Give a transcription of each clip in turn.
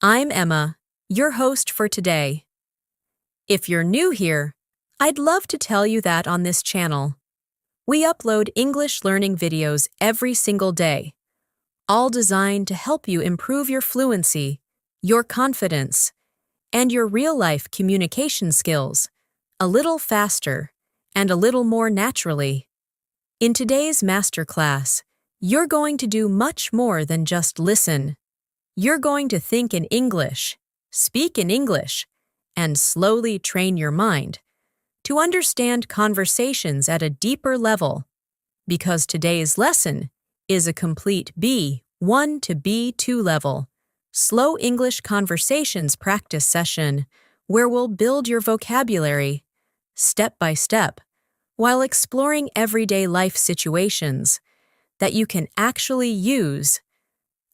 I'm Emma, your host for today. If you're new here, I'd love to tell you that on this channel, we upload English learning videos every single day, all designed to help you improve your fluency, your confidence, and your real-life communication skills a little faster and a little more naturally. In today's masterclass, you're going to do much more than just listen. You're going to think in English, speak in English, and slowly train your mind to understand conversations at a deeper level, because today's lesson is a complete B1 to B2 level, slow English conversations practice session where we'll build your vocabulary step by step while exploring everyday life situations that you can actually use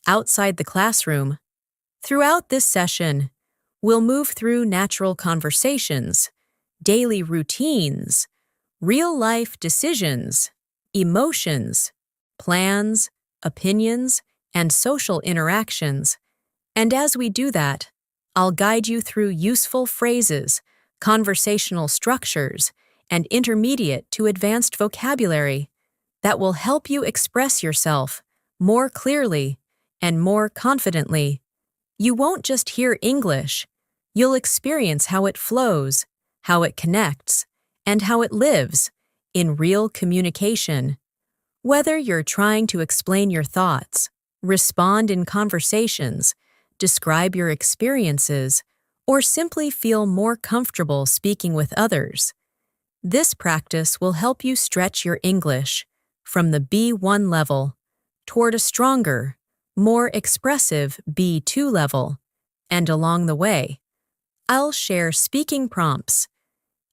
outside the classroom. Throughout this session, we'll move through natural conversations, daily routines, real-life decisions, emotions, plans, opinions, and social interactions. And as we do that, I'll guide you through useful phrases, conversational structures, and intermediate to advanced vocabulary that will help you express yourself more clearly and more confidently. You won't just hear English, you'll experience how it flows, how it connects, and how it lives in real communication. Whether you're trying to explain your thoughts, respond in conversations, describe your experiences, or simply feel more comfortable speaking with others, this practice will help you stretch your English from the B1 level toward a stronger, more expressive B2 level, and along the way, I'll share speaking prompts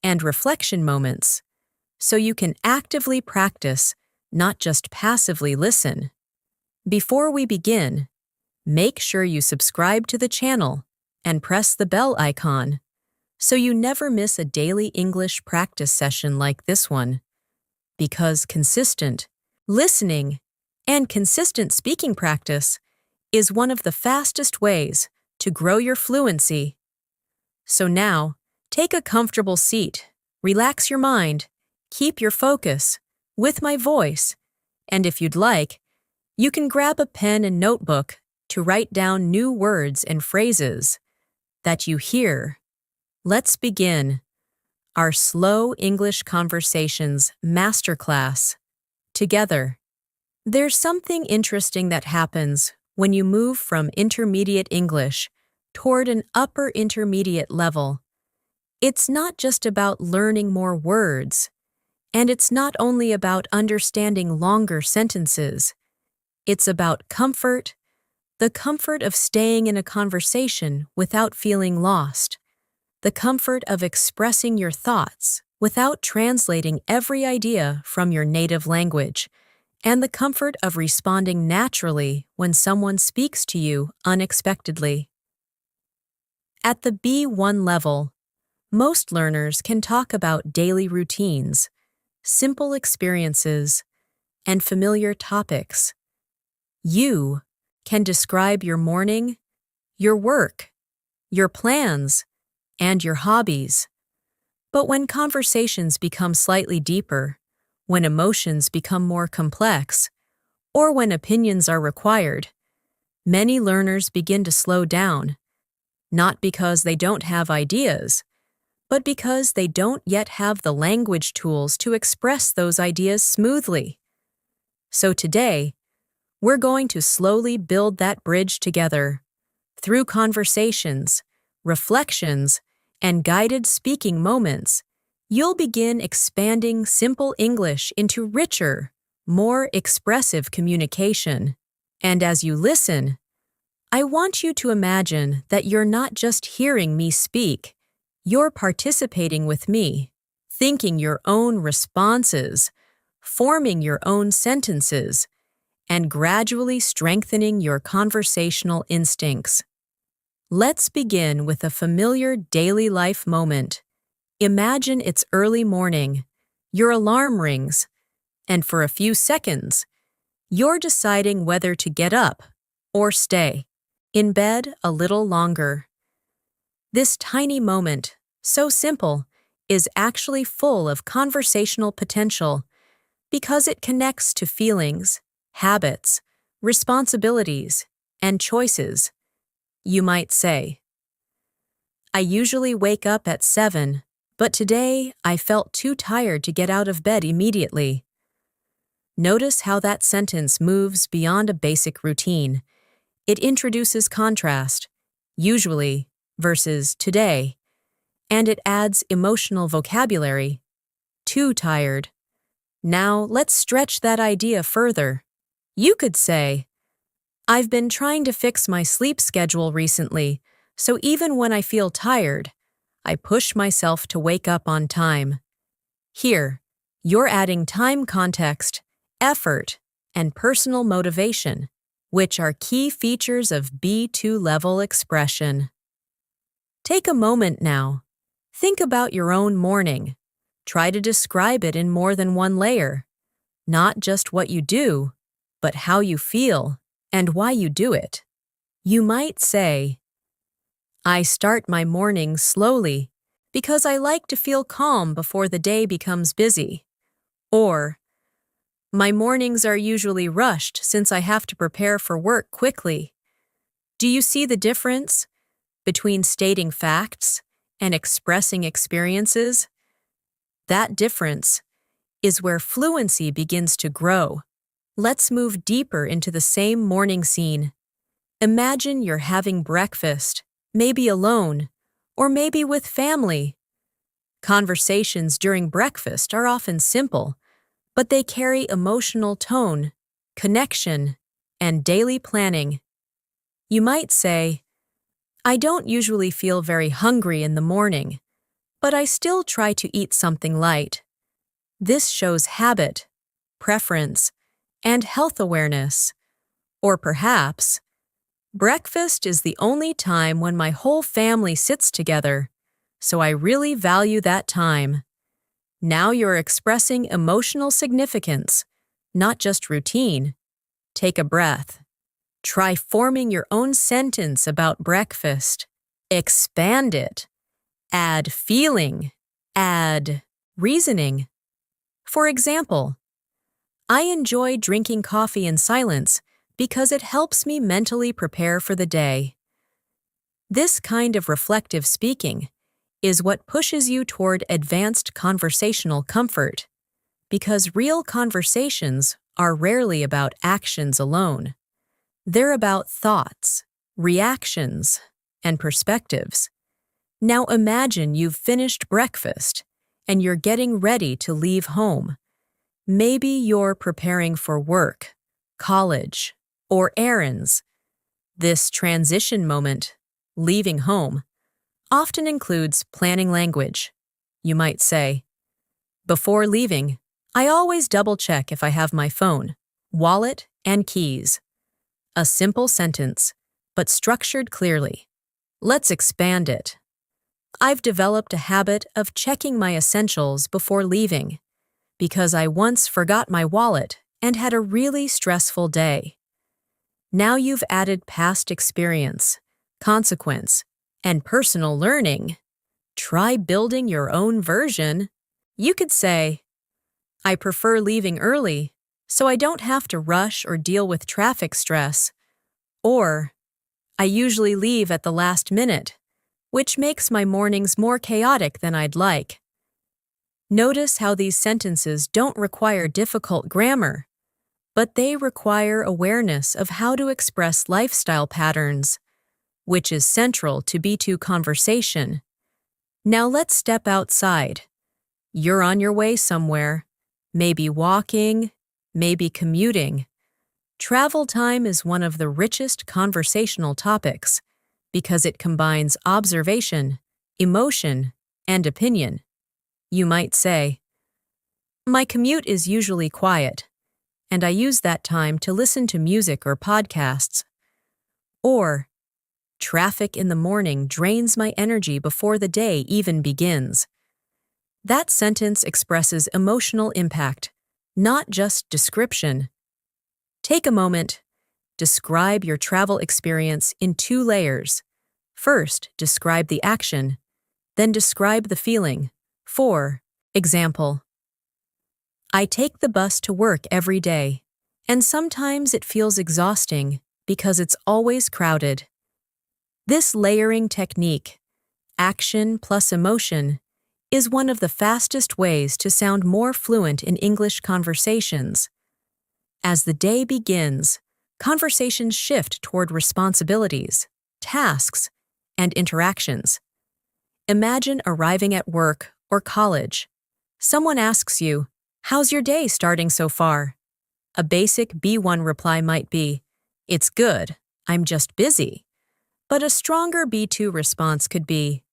and reflection moments so you can actively practice, not just passively listen. Before we begin, make sure you subscribe to the channel and press the bell icon so you never miss a daily English practice session like this one, because consistent listening and consistent speaking practice is one of the fastest ways to grow your fluency. So now, take a comfortable seat, relax your mind, keep your focus with my voice, and if you'd like, you can grab a pen and notebook to write down new words and phrases that you hear. Let's begin our slow English conversations masterclass together. There's something interesting that happens when you move from intermediate English toward an upper intermediate level. It's not just about learning more words, and it's not only about understanding longer sentences. It's about comfort, the comfort of staying in a conversation without feeling lost, the comfort of expressing your thoughts without translating every idea from your native language, and the comfort of responding naturally when someone speaks to you unexpectedly. At the B1 level, most learners can talk about daily routines, simple experiences, and familiar topics. You can describe your morning, your work, your plans, and your hobbies. But when conversations become slightly deeper, when emotions become more complex, or when opinions are required, many learners begin to slow down, not because they don't have ideas, but because they don't yet have the language tools to express those ideas smoothly. So today, we're going to slowly build that bridge together through conversations, reflections, and guided speaking moments. You'll begin expanding simple English into richer, more expressive communication. And as you listen, I want you to imagine that you're not just hearing me speak, you're participating with me, thinking your own responses, forming your own sentences, and gradually strengthening your conversational instincts. Let's begin with a familiar daily life moment. Imagine it's early morning, your alarm rings, and for a few seconds, you're deciding whether to get up or stay. In bed a little longer. This tiny moment, so simple, is actually full of conversational potential because it connects to feelings, habits, responsibilities, and choices. You might say, I usually wake up at 7, but today I felt too tired to get out of bed immediately. Notice how that sentence moves beyond a basic routine. It introduces contrast, usually versus today, and it adds emotional vocabulary. Too tired. Now let's stretch that idea further. You could say, I've been trying to fix my sleep schedule recently, so even when I feel tired, I push myself to wake up on time. Here, you're adding time context, effort, and personal motivation, which are key features of B2 level expression. Take a moment now. Think about your own morning. Try to describe it in more than one layer. Not just what you do, but how you feel and why you do it. You might say, I start my mornings slowly because I like to feel calm before the day becomes busy. Or, my mornings are usually rushed since I have to prepare for work quickly. Do you see the difference between stating facts and expressing experiences? That difference is where fluency begins to grow. Let's move deeper into the same morning scene. Imagine you're having breakfast, maybe alone, or maybe with family. Conversations during breakfast are often simple, but they carry emotional tone, connection, and daily planning. You might say, I don't usually feel very hungry in the morning, but I still try to eat something light. This shows habit, preference, and health awareness. Or perhaps, breakfast is the only time when my whole family sits together, so I really value that time. Now you're expressing emotional significance, not just routine. Take a breath. Try forming your own sentence about breakfast. Expand it. Add feeling. Add reasoning. For example, I enjoy drinking coffee in silence because it helps me mentally prepare for the day. This kind of reflective speaking is what pushes you toward advanced conversational comfort, because real conversations are rarely about actions alone. They're about thoughts, reactions, and perspectives. Now imagine you've finished breakfast and you're getting ready to leave home. Maybe you're preparing for work, college, or errands. This transition moment, leaving home, often includes planning language. You might say, before leaving, I always double-check if I have my phone, wallet, and keys. A simple sentence, but structured clearly. Let's expand it. I've developed a habit of checking my essentials before leaving because I once forgot my wallet and had a really stressful day. Now you've added past experience, consequence, and personal learning. Try building your own version. You could say, I prefer leaving early so I don't have to rush or deal with traffic stress. Or, I usually leave at the last minute, which makes my mornings more chaotic than I'd like. Notice how these sentences don't require difficult grammar, but they require awareness of how to express lifestyle patterns, which is central to B2 conversation. Now let's step outside. You're on your way somewhere, maybe walking, maybe commuting. Travel time is one of the richest conversational topics because it combines observation, emotion, and opinion. You might say, my commute is usually quiet, and I use that time to listen to music or podcasts. Or, traffic in the morning drains my energy before the day even begins. That sentence expresses emotional impact, not just description. Take a moment describe your travel experience in 2 layers. First, describe the action, then describe the feeling. For example, I take the bus to work every day, and sometimes it feels exhausting because it's always crowded. This layering technique, action plus emotion, is one of the fastest ways to sound more fluent in English conversations. As the day begins, conversations shift toward responsibilities, tasks, and interactions. Imagine arriving at work or college. Someone asks you, "How's your day starting so far?" A basic B1 reply might be, "It's good, I'm just busy." But a stronger B2 response could be,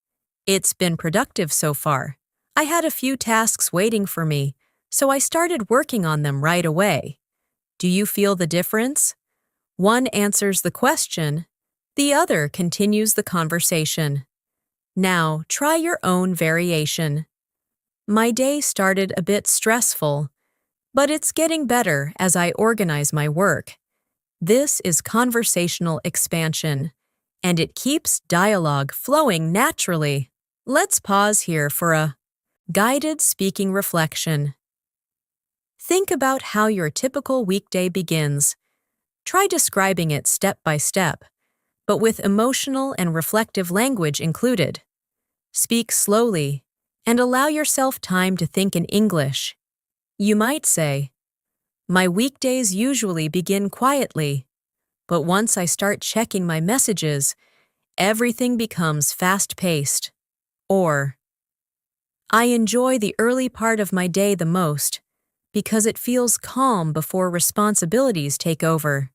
"It's been productive so far. I had a few tasks waiting for me, so I started working on them right away." Do you feel the difference? One answers the question, the other continues the conversation. Now, try your own variation. My day started a bit stressful, but it's getting better as I organize my work. This is conversational expansion, and it keeps dialogue flowing naturally. Let's pause here for a guided speaking reflection. Think about how your typical weekday begins. Try describing it step by step, but with emotional and reflective language included. Speak slowly and allow yourself time to think in English. You might say, "My weekdays usually begin quietly, but once I start checking my messages, everything becomes fast-paced." Or, "I enjoy the early part of my day the most because it feels calm before responsibilities take over."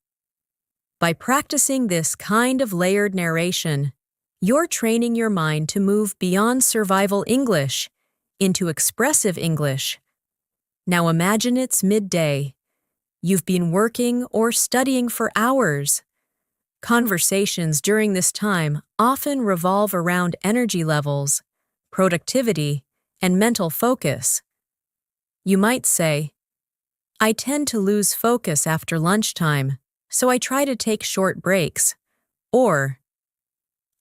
By practicing this kind of layered narration, you're training your mind to move beyond survival English into expressive English. Now imagine it's midday. You've been working or studying for hours. Conversations during this time often revolve around energy levels, productivity, and mental focus. You might say, "I tend to lose focus after lunchtime, so I try to take short breaks." Or,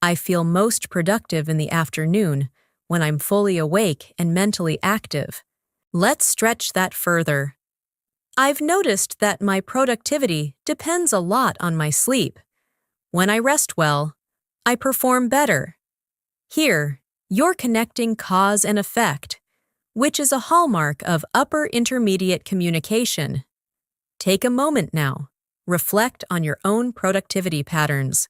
"I feel most productive in the afternoon when I'm fully awake and mentally active." Let's stretch that further. "I've noticed that my productivity depends a lot on my sleep. When I rest well, I perform better." Here, you're connecting cause and effect, which is a hallmark of upper intermediate communication. Take a moment now. Reflect on your own productivity patterns.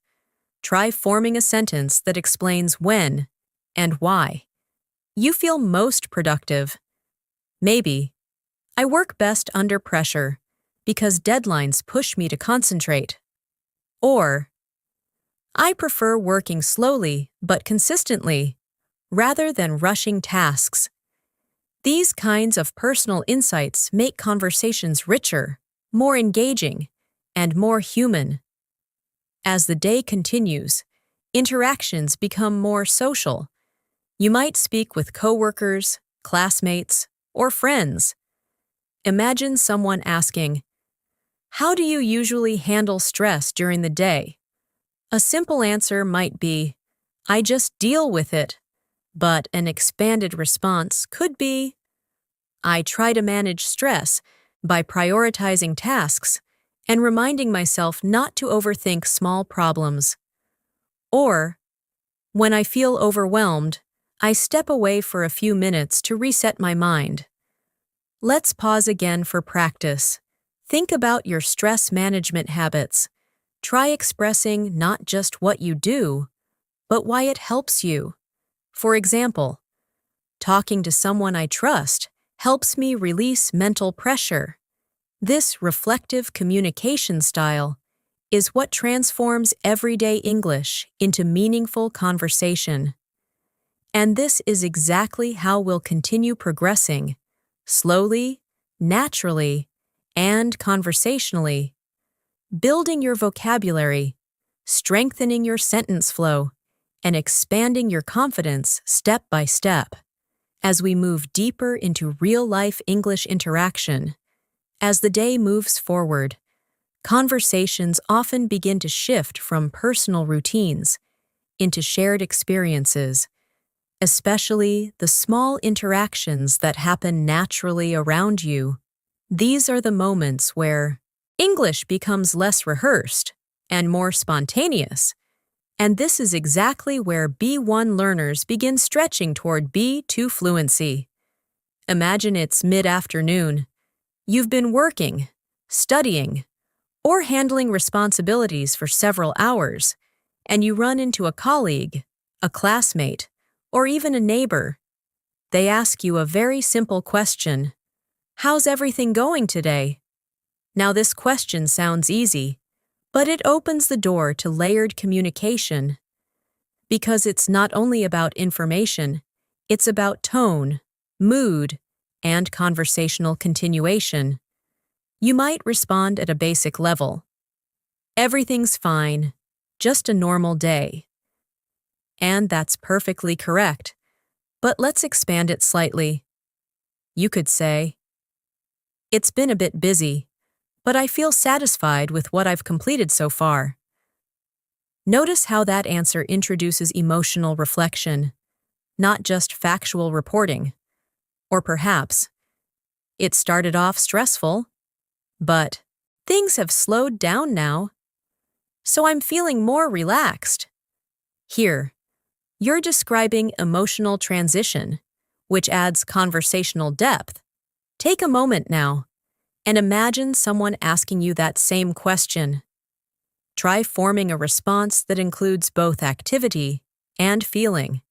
Try forming a sentence that explains when and why you feel most productive. Maybe, "I work best under pressure because deadlines push me to concentrate." Or, "I prefer working slowly but consistently rather than rushing tasks." These kinds of personal insights make conversations richer, more engaging, and more human. As the day continues, interactions become more social. You might speak with coworkers, classmates, or friends. Imagine someone asking, "How do you usually handle stress during the day?" A simple answer might be, "I just deal with it." But an expanded response could be, "I try to manage stress by prioritizing tasks and reminding myself not to overthink small problems." Or, "When I feel overwhelmed, I step away for a few minutes to reset my mind." Let's pause again for practice. Think about your stress management habits. Try expressing not just what you do, but why it helps you. For example, "Talking to someone I trust helps me release mental pressure." This reflective communication style is what transforms everyday English into meaningful conversation. And this is exactly how we'll continue progressing, slowly, naturally, and conversationally, building your vocabulary, strengthening your sentence flow, and expanding your confidence step by step as we move deeper into real-life English interaction. As the day moves forward, conversations often begin to shift from personal routines into shared experiences, especially the small interactions that happen naturally around you. These are the moments where English becomes less rehearsed and more spontaneous, and this is exactly where B1 learners begin stretching toward B2 fluency. Imagine it's mid-afternoon. You've been working, studying, or handling responsibilities for several hours, and you run into a colleague, a classmate, or even a neighbor. They ask you a very simple question: "How's everything going today?" Now, this question sounds easy, but it opens the door to layered communication because it's not only about information, it's about tone, mood, and conversational continuation. You might respond at a basic level: "Everything's fine, just a normal day." And that's perfectly correct. But let's expand it slightly. You could say, "It's been a bit busy, but I feel satisfied with what I've completed so far." Notice how that answer introduces emotional reflection, not just factual reporting. Or perhaps, "It started off stressful, but things have slowed down now, so I'm feeling more relaxed." Here, you're describing emotional transition, which adds conversational depth. Take a moment now and imagine someone asking you that same question. Try forming a response that includes both activity and feeling.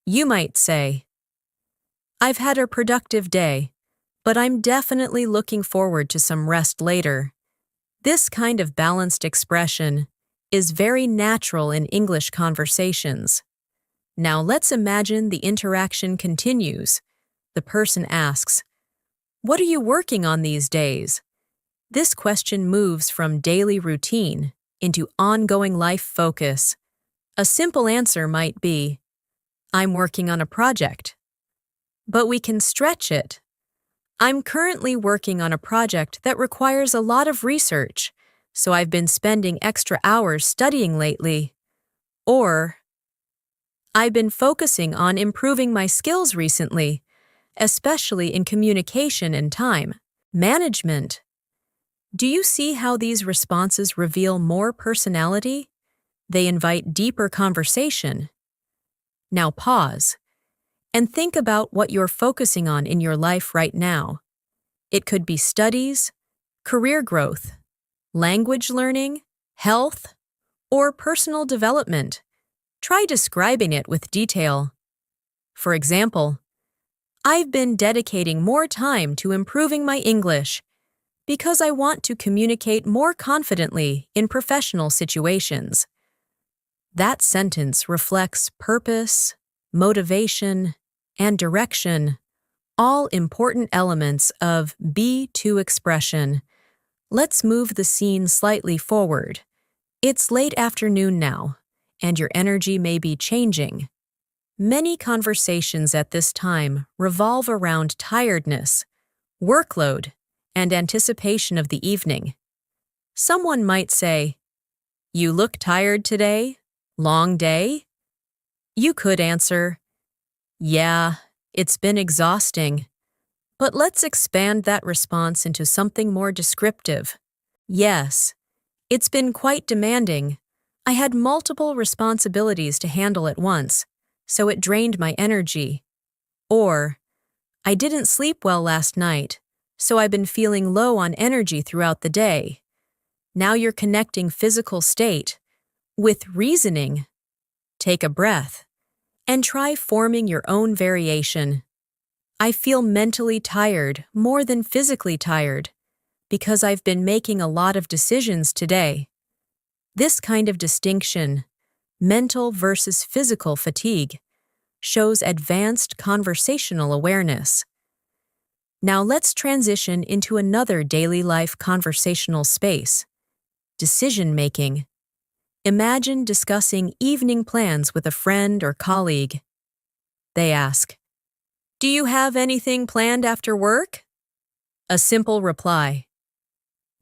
You might say, "I've had a productive day, but I'm definitely looking forward to some rest later." This kind of balanced expression is very natural in English conversations. Now let's imagine the interaction continues. The person asks, "What are you working on these days?" This question moves from daily routine into ongoing life focus. A simple answer might be, "I'm working on a project." But we can stretch it. "I'm currently working on a project that requires a lot of research, so I've been spending extra hours studying lately." Or, "I've been focusing on improving my skills recently, especially in communication and time management." Do you see how these responses reveal more personality? They invite deeper conversation. Now pause and think about what you're focusing on in your life right now. It could be studies, career growth, language learning, health, or personal development. Try describing it with detail. For example, "I've been dedicating more time to improving my English because I want to communicate more confidently in professional situations." That sentence reflects purpose, motivation, and direction, all important elements of B2 expression. Let's move the scene slightly forward. It's late afternoon now, and your energy may be changing. Many conversations at this time revolve around tiredness, workload, and anticipation of the evening. Someone might say, "You look tired today? Long day?" You could answer, "Yeah, it's been exhausting." But let's expand that response into something more descriptive. "Yes, it's been quite demanding. I had multiple responsibilities to handle at once, so it drained my energy." Or, "I didn't sleep well last night, so I've been feeling low on energy throughout the day." Now you're connecting physical state with reasoning. Take a breath and try forming your own variation. "I feel mentally tired more than physically tired because I've been making a lot of decisions today." This kind of distinction, mental versus physical fatigue, shows advanced conversational awareness. Now let's transition into another daily life conversational space: decision-making. Imagine discussing evening plans with a friend or colleague. They ask, "Do you have anything planned after work?" A simple reply: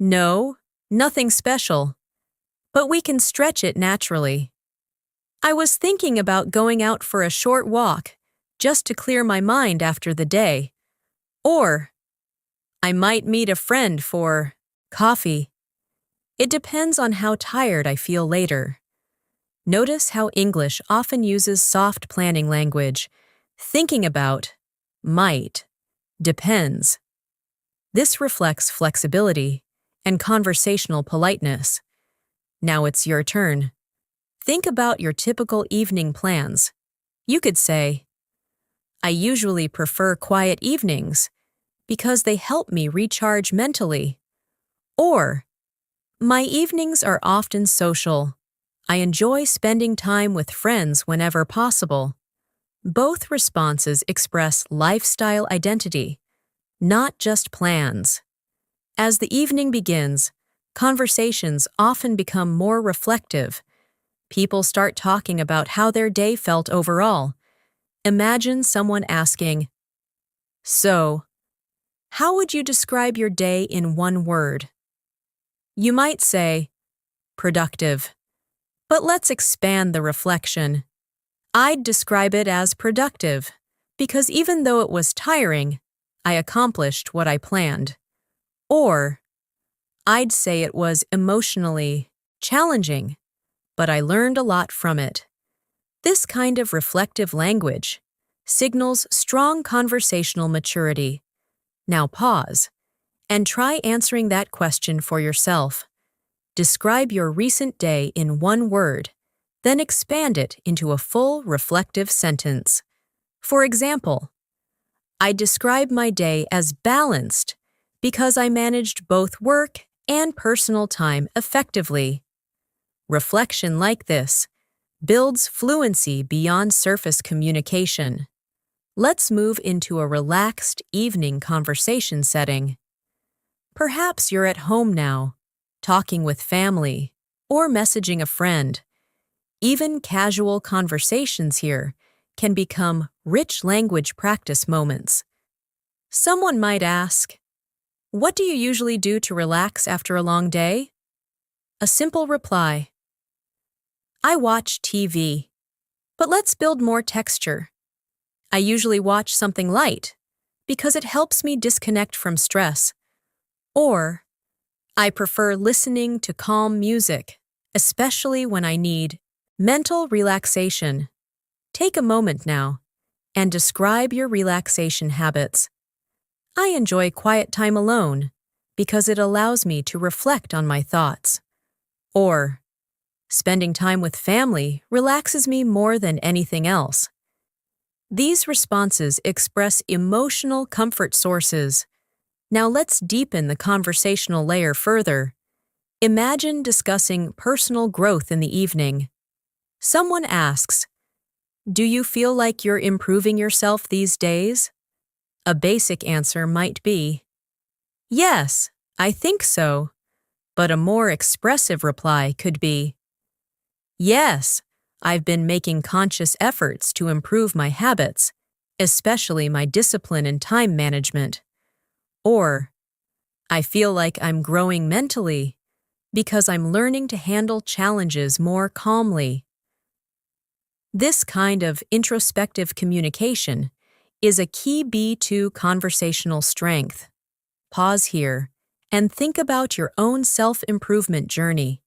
"No, Nothing special, but we can stretch it naturally. I was thinking about going out for a short walk, just to clear my mind after the day. Or, I might meet a friend for coffee. It depends on how tired I feel later. Notice how English often uses soft planning language, thinking about, might, depends. This reflects flexibility and conversational politeness. Now it's your turn. Think about your typical evening plans. You could say, I usually prefer quiet evenings because they help me recharge mentally. Or, my evenings are often social. I enjoy spending time with friends whenever possible. Both responses express lifestyle identity, not just plans. As the evening begins, conversations often become more reflective. People start talking about how their day felt overall. Imagine someone asking, So, how would you describe your day in one word? You might say, productive. But let's expand the reflection. I'd describe it as productive, because even though it was tiring, I accomplished what I planned. Or, I'd say it was emotionally challenging, but I learned a lot from it. This kind of reflective language signals strong conversational maturity. Now pause and try answering that question for yourself. Describe your recent day in one word, then expand it into a full reflective sentence. For example, I describe my day as balanced because I managed both work and personal time effectively. Reflection like this builds fluency beyond surface communication. Let's move into a relaxed evening conversation setting. Perhaps you're at home now, talking with family, or messaging a friend. Even casual conversations here can become rich language practice moments. Someone might ask, What do you usually do to relax after a long day? A simple reply, I watch TV, but let's build more texture. I usually watch something light because it helps me disconnect from stress. Or, I prefer listening to calm music, especially when I need mental relaxation. Take a moment now and describe your relaxation habits. I enjoy quiet time alone because it allows me to reflect on my thoughts. Or, spending time with family relaxes me more than anything else. These responses express emotional comfort sources. Now let's deepen the conversational layer further. Imagine discussing personal growth in the evening. Someone asks, Do you feel like you're improving yourself these days? A basic answer might be, Yes, I think so. But a more expressive reply could be, Yes, I've been making conscious efforts to improve my habits, especially my discipline and time management. Or, I feel like I'm growing mentally because I'm learning to handle challenges more calmly. This kind of introspective communication is a key to conversational strength. Pause here and think about your own self-improvement journey.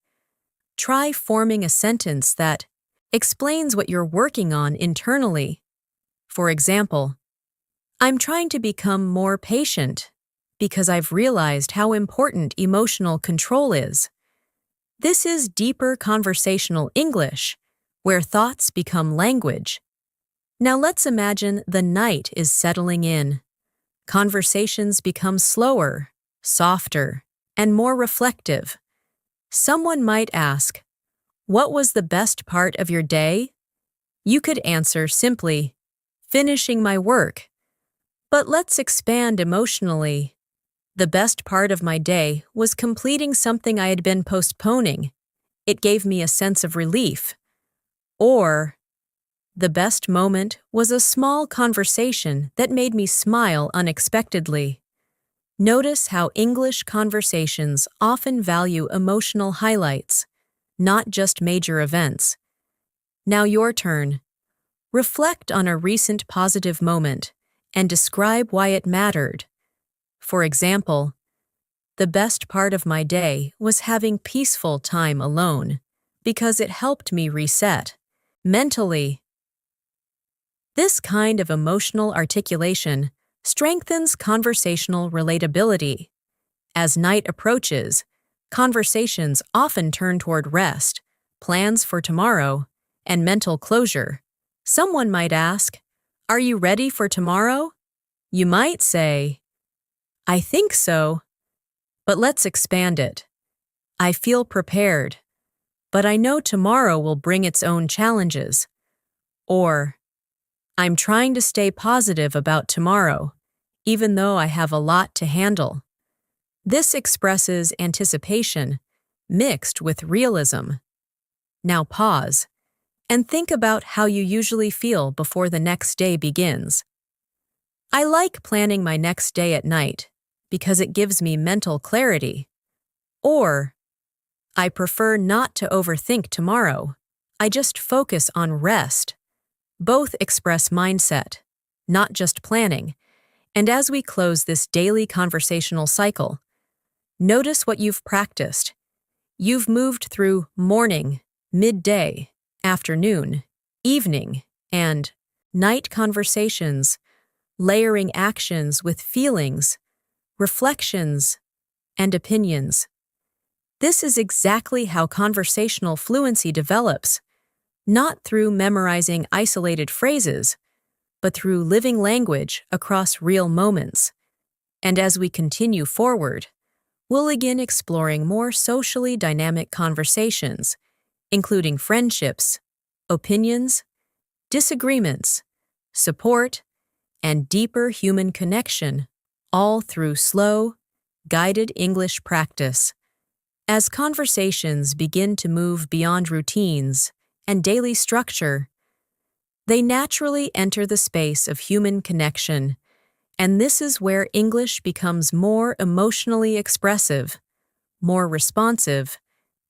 Try forming a sentence that explains what you're working on internally. For example, I'm trying to become more patient because I've realized how important emotional control is. This is deeper conversational English, where thoughts become language. Now let's imagine the night is settling in. Conversations become slower, softer, and more reflective. Someone might ask, What was the best part of your day? You could answer simply, Finishing my work. But let's expand emotionally. The best part of my day was completing something I had been postponing. It gave me a sense of relief. Or, the best moment was a small conversation that made me smile unexpectedly. Notice how English conversations often value emotional highlights, not just major events. Now your turn. Reflect on a recent positive moment and describe why it mattered. For example, the best part of my day was having peaceful time alone because it helped me reset mentally. This kind of emotional articulation strengthens conversational relatability. As night approaches, conversations often turn toward rest, plans for tomorrow, and mental closure. Someone might ask, "Are you ready for tomorrow?" You might say, "I think so, but let's expand it. I feel prepared, but I know tomorrow will bring its own challenges." Or, "I'm trying to stay positive about tomorrow, even though I have a lot to handle." This expresses anticipation mixed with realism. Now pause and think about how you usually feel before the next day begins. I like planning my next day at night because it gives me mental clarity. Or, I prefer not to overthink tomorrow. I just focus on rest. Both express mindset, not just planning. And as we close this daily conversational cycle, notice what you've practiced. You've moved through morning, midday, afternoon, evening, and night conversations, layering actions with feelings, reflections, and opinions. This is exactly how conversational fluency develops, not through memorizing isolated phrases, but through living language across real moments. And as we continue forward, we'll begin exploring more socially dynamic conversations, including friendships, opinions, disagreements, support, and deeper human connection, all through slow, guided English practice. As conversations begin to move beyond routines and daily structure, they naturally enter the space of human connection, and this is where English becomes more emotionally expressive, more responsive,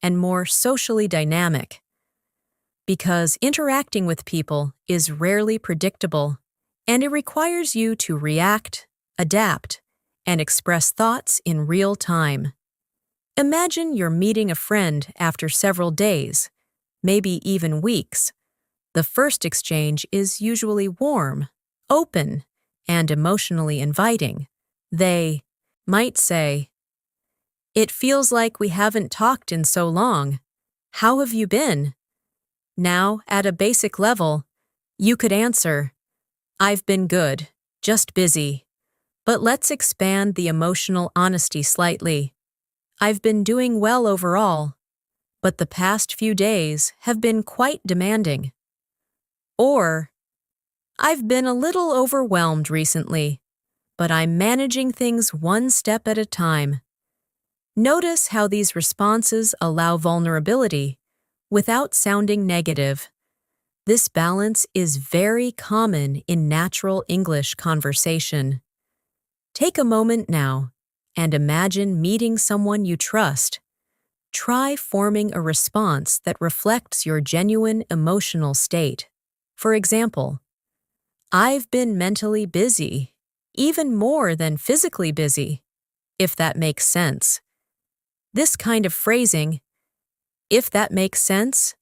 and more socially dynamic. Because interacting with people is rarely predictable, and it requires you to react, adapt, and express thoughts in real time. Imagine you're meeting a friend after several days, maybe even weeks. The first exchange is usually warm, open, and emotionally inviting. They might say, "It feels like we haven't talked in so long. How have you been?" Now, at a basic level, you could answer, "I've been good, just busy." But let's expand the emotional honesty slightly. "I've been doing well overall, but the past few days have been quite demanding." Or, "I've been a little overwhelmed recently, but I'm managing things one step at a time." Notice how these responses allow vulnerability without sounding negative. This balance is very common in natural English conversation. Take a moment now and imagine meeting someone you trust. Try forming a response that reflects your genuine emotional state. For example, "I've been mentally busy, even more than physically busy," if that makes sense. This kind of phrasing, "if that makes sense,"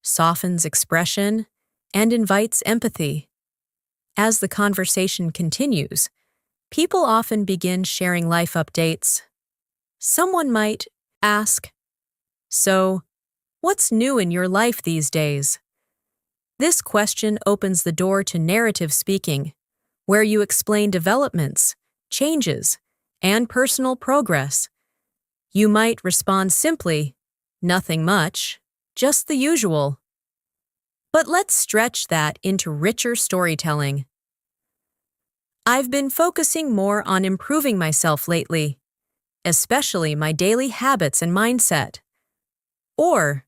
softens expression and invites empathy. As the conversation continues, people often begin sharing life updates. Someone might ask, "So, what's new in your life these days?" This question opens the door to narrative speaking, where you explain developments, changes, and personal progress. You might respond simply, "Nothing much, just the usual." But let's stretch that into richer storytelling. "I've been focusing more on improving myself lately, especially my daily habits and mindset." Or,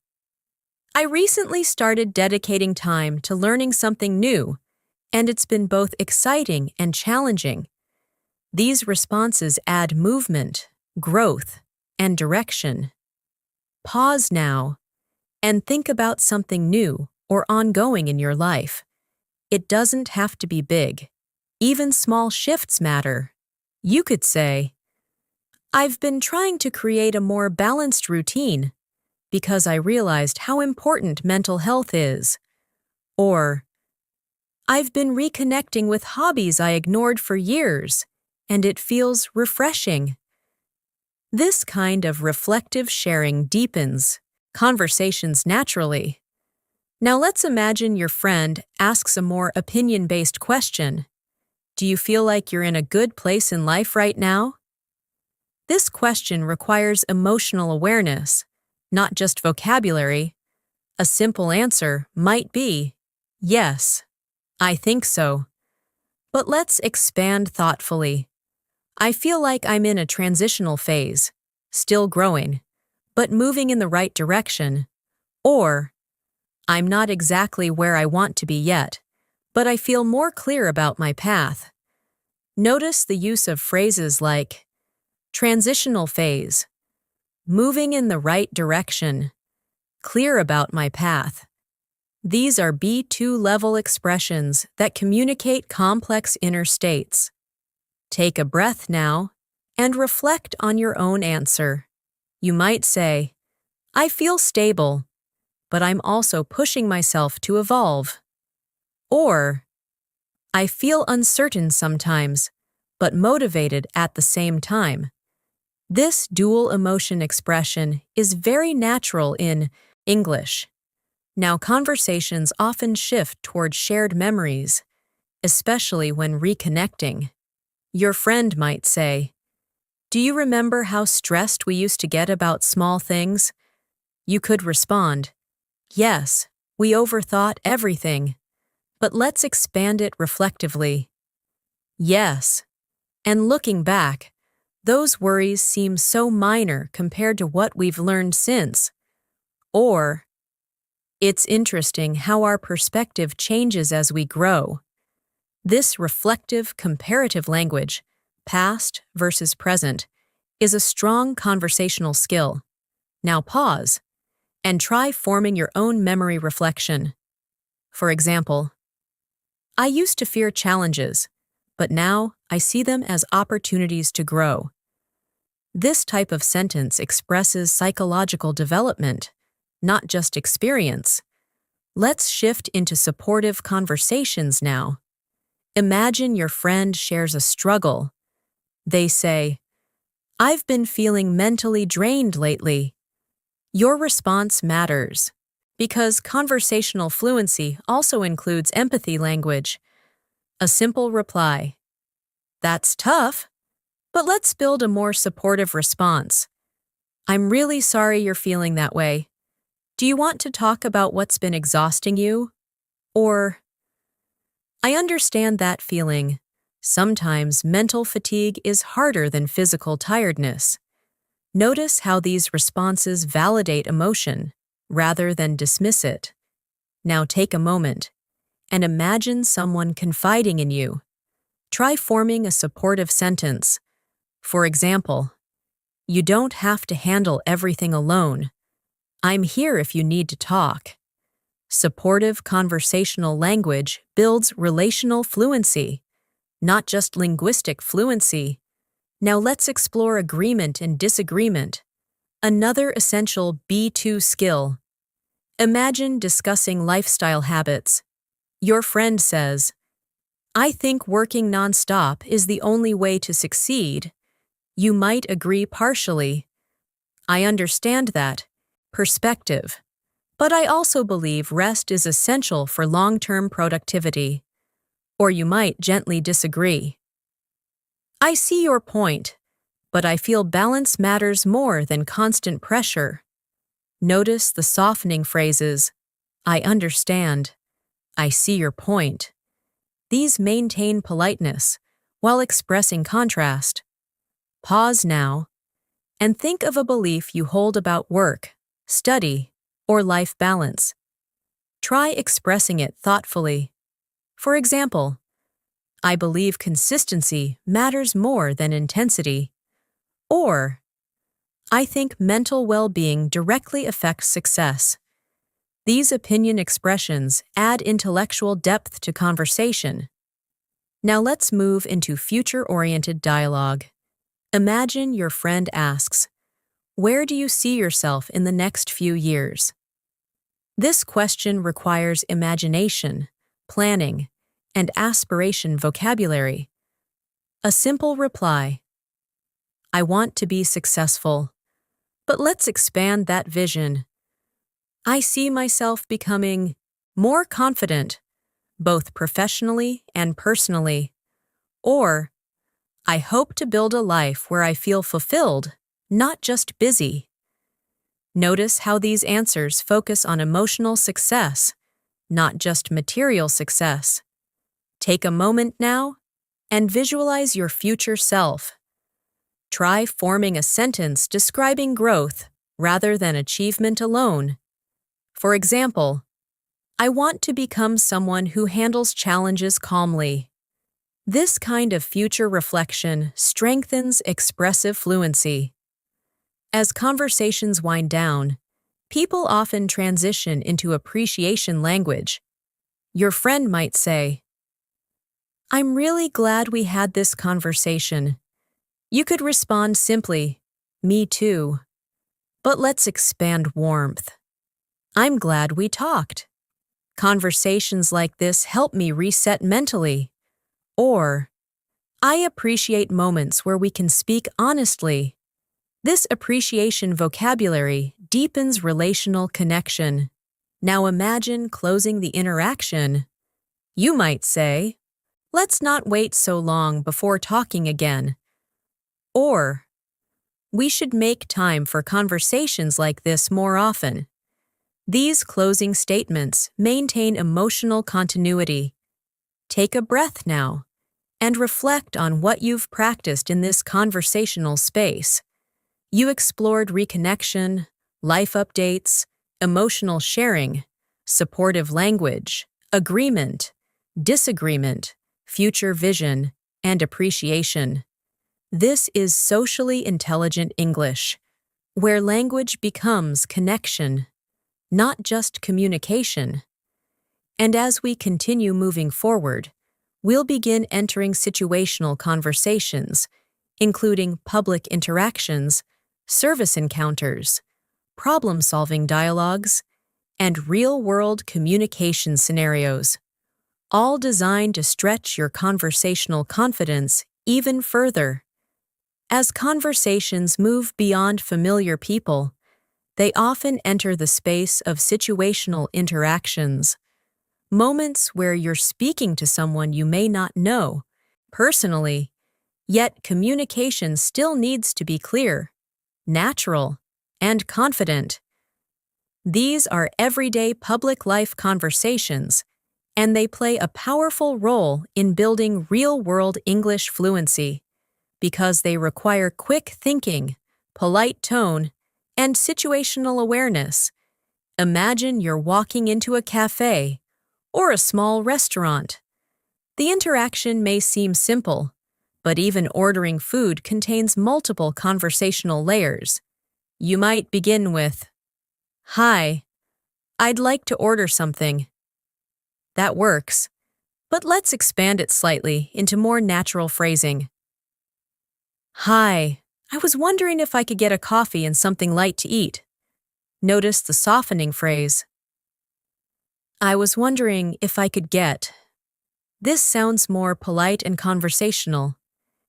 "I recently started dedicating time to learning something new, and it's been both exciting and challenging." These responses add movement, growth, and direction. Pause now and think about something new or ongoing in your life. It doesn't have to be big. Even small shifts matter. You could say, I've been trying to create a more balanced routine because I realized how important mental health is. Or, I've been reconnecting with hobbies I ignored for years, and it feels refreshing. This kind of reflective sharing deepens conversations naturally. Now let's imagine your friend asks a more opinion-based question. Do you feel like you're in a good place in life right now? This question requires emotional awareness, not just vocabulary. A simple answer might be, yes, I think so. But let's expand thoughtfully. I feel like I'm in a transitional phase, still growing, but moving in the right direction. Or, I'm not exactly where I want to be yet, but I feel more clear about my path. Notice the use of phrases like transitional phase, moving in the right direction, clear about my path. These are B2 level expressions that communicate complex inner states. Take a breath now and reflect on your own answer. You might say, I feel stable, but I'm also pushing myself to evolve. Or, I feel uncertain sometimes, but motivated at the same time. This dual emotion expression is very natural in English. Now, conversations often shift toward shared memories, especially when reconnecting. Your friend might say, do you remember how stressed we used to get about small things? You could respond, yes, we overthought everything. But let's expand it reflectively. Yes. And looking back, those worries seem so minor compared to what we've learned since. Or, it's interesting how our perspective changes as we grow. This reflective comparative language, past versus present, is a strong conversational skill. Now pause and try forming your own memory reflection. For example, I used to fear challenges, but now I see them as opportunities to grow. This type of sentence expresses psychological development, not just experience. Let's shift into supportive conversations now. Imagine your friend shares a struggle. They say, I've been feeling mentally drained lately. Your response matters, because conversational fluency also includes empathy language. A simple reply, that's tough, but let's build a more supportive response. I'm really sorry you're feeling that way. Do you want to talk about what's been exhausting you? Or, I understand that feeling. Sometimes mental fatigue is harder than physical tiredness. Notice how these responses validate emotion rather than dismiss it. Now take a moment and imagine someone confiding in you. Try forming a supportive sentence. For example, you don't have to handle everything alone. I'm here if you need to talk. Supportive conversational language builds relational fluency, not just linguistic fluency. Now let's explore agreement and disagreement, another essential B2 skill. Imagine discussing lifestyle habits. Your friend says, I think working nonstop is the only way to succeed. You might agree partially. I understand that perspective, but I also believe rest is essential for long-term productivity. Or you might gently disagree. I see your point, but I feel balance matters more than constant pressure. Notice the softening phrases, I understand, I see your point. These maintain politeness while expressing contrast. Pause now and think of a belief you hold about work, study, or life balance. Try expressing it thoughtfully. For example, I believe consistency matters more than intensity. Or, I think mental well-being directly affects success. These opinion expressions add intellectual depth to conversation. Now let's move into future-oriented dialogue. Imagine your friend asks, "Where do you see yourself in the next few years?" This question requires imagination, planning, and aspiration vocabulary. A simple reply, "I want to be successful." But let's expand that vision. I see myself becoming more confident, both professionally and personally. Or, I hope to build a life where I feel fulfilled, not just busy. Notice how these answers focus on emotional success, not just material success. Take a moment now and visualize your future self. Try forming a sentence describing growth rather than achievement alone. For example, I want to become someone who handles challenges calmly. This kind of future reflection strengthens expressive fluency. As conversations wind down, people often transition into appreciation language. Your friend might say, "I'm really glad we had this conversation." You could respond simply, "Me too." But let's expand warmth. "I'm glad we talked." Conversations like this help me reset mentally. Or, "I appreciate moments where we can speak honestly." This appreciation vocabulary deepens relational connection. Now imagine closing the interaction. You might say, "Let's not wait so long before talking again." Or, "We should make time for conversations like this more often." These closing statements maintain emotional continuity. Take a breath now and reflect on what you've practiced in this conversational space. You explored reconnection, life updates, emotional sharing, supportive language, agreement, disagreement, future vision, and appreciation. This is socially intelligent English, where language becomes connection, not just communication. And as we continue moving forward, we'll begin entering situational conversations, including public interactions, service encounters, problem-solving dialogues, and real-world communication scenarios, all designed to stretch your conversational confidence even further. As conversations move beyond familiar people, they often enter the space of situational interactions, moments where you're speaking to someone you may not know personally, yet communication still needs to be clear, natural, and confident. These are everyday public life conversations, and they play a powerful role in building real-world English fluency because they require quick thinking, polite tone, and situational awareness. Imagine you're walking into a cafe or a small restaurant. The interaction may seem simple, but even ordering food contains multiple conversational layers. You might begin with, "Hi, I'd like to order something." That works, but let's expand it slightly into more natural phrasing. "Hi, I was wondering if I could get a coffee and something light to eat." Notice the softening phrase. "I was wondering if I could get." This sounds more polite and conversational,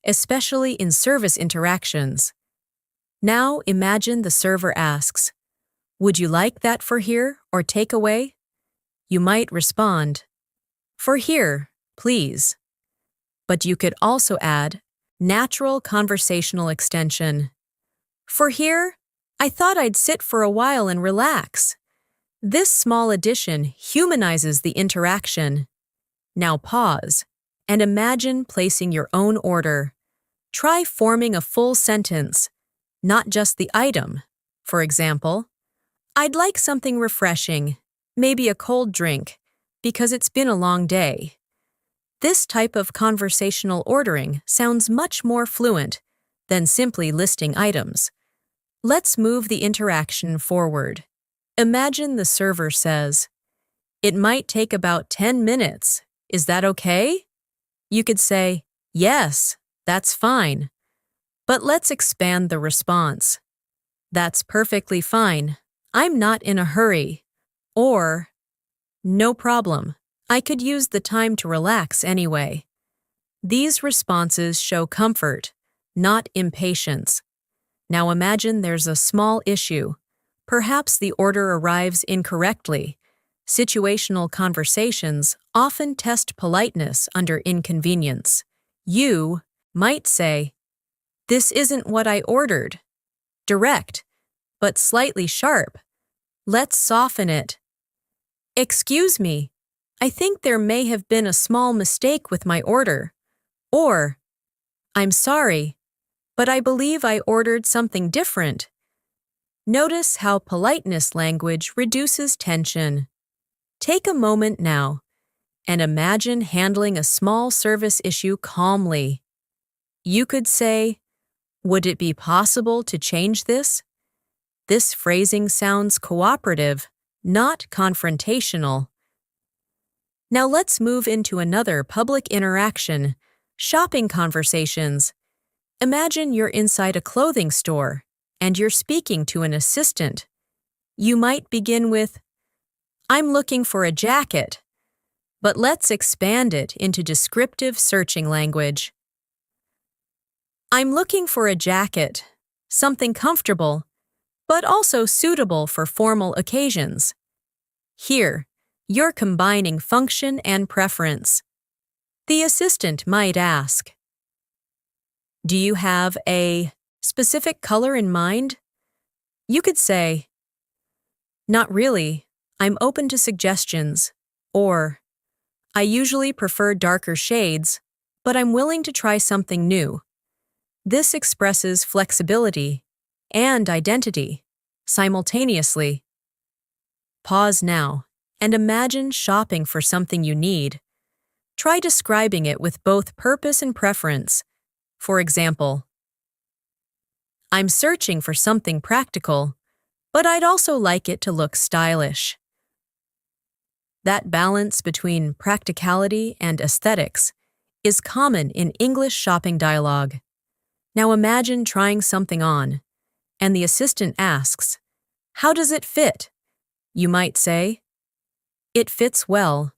especially in service interactions. Now imagine the server asks, "Would you like that for here or take away?" You might respond, "For here, please." But you could also add natural conversational extension. "For here, I thought I'd sit for a while and relax." This small addition humanizes the interaction. Now pause and imagine placing your own order. Try forming a full sentence, not just the item. For example, "I'd like something refreshing, maybe a cold drink, because it's been a long day." This type of conversational ordering sounds much more fluent than simply listing items. Let's move the interaction forward. Imagine the server says, "It might take about 10 minutes. Is that okay?" You could say, "Yes, that's fine." But let's expand the response. "That's perfectly fine. I'm not in a hurry." Or, "No problem. I could use the time to relax anyway." These responses show comfort, not impatience. Now imagine there's a small issue. Perhaps the order arrives incorrectly. Situational conversations often test politeness under inconvenience. You might say, "This isn't what I ordered." Direct, but slightly sharp. Let's soften it. "Excuse me, I think there may have been a small mistake with my order." Or, "I'm sorry, but I believe I ordered something different." Notice how politeness language reduces tension. Take a moment now and imagine handling a small service issue calmly. You could say, "Would it be possible to change this?" This phrasing sounds cooperative, not confrontational. Now let's move into another public interaction, shopping conversations. Imagine you're inside a clothing store and you're speaking to an assistant. You might begin with, "I'm looking for a jacket," but let's expand it into descriptive searching language. "I'm looking for a jacket, something comfortable, but also suitable for formal occasions." Here, you're combining function and preference. The assistant might ask, "Do you have a specific color in mind?" You could say, "Not really. I'm open to suggestions." Or, "I usually prefer darker shades, but I'm willing to try something new." This expresses flexibility and identity simultaneously. Pause now and imagine shopping for something you need. Try describing it with both purpose and preference. For example, "I'm searching for something practical, but I'd also like it to look stylish." That balance between practicality and aesthetics is common in English shopping dialogue. Now imagine trying something on, and the assistant asks, "How does it fit?" You might say, "It fits well,"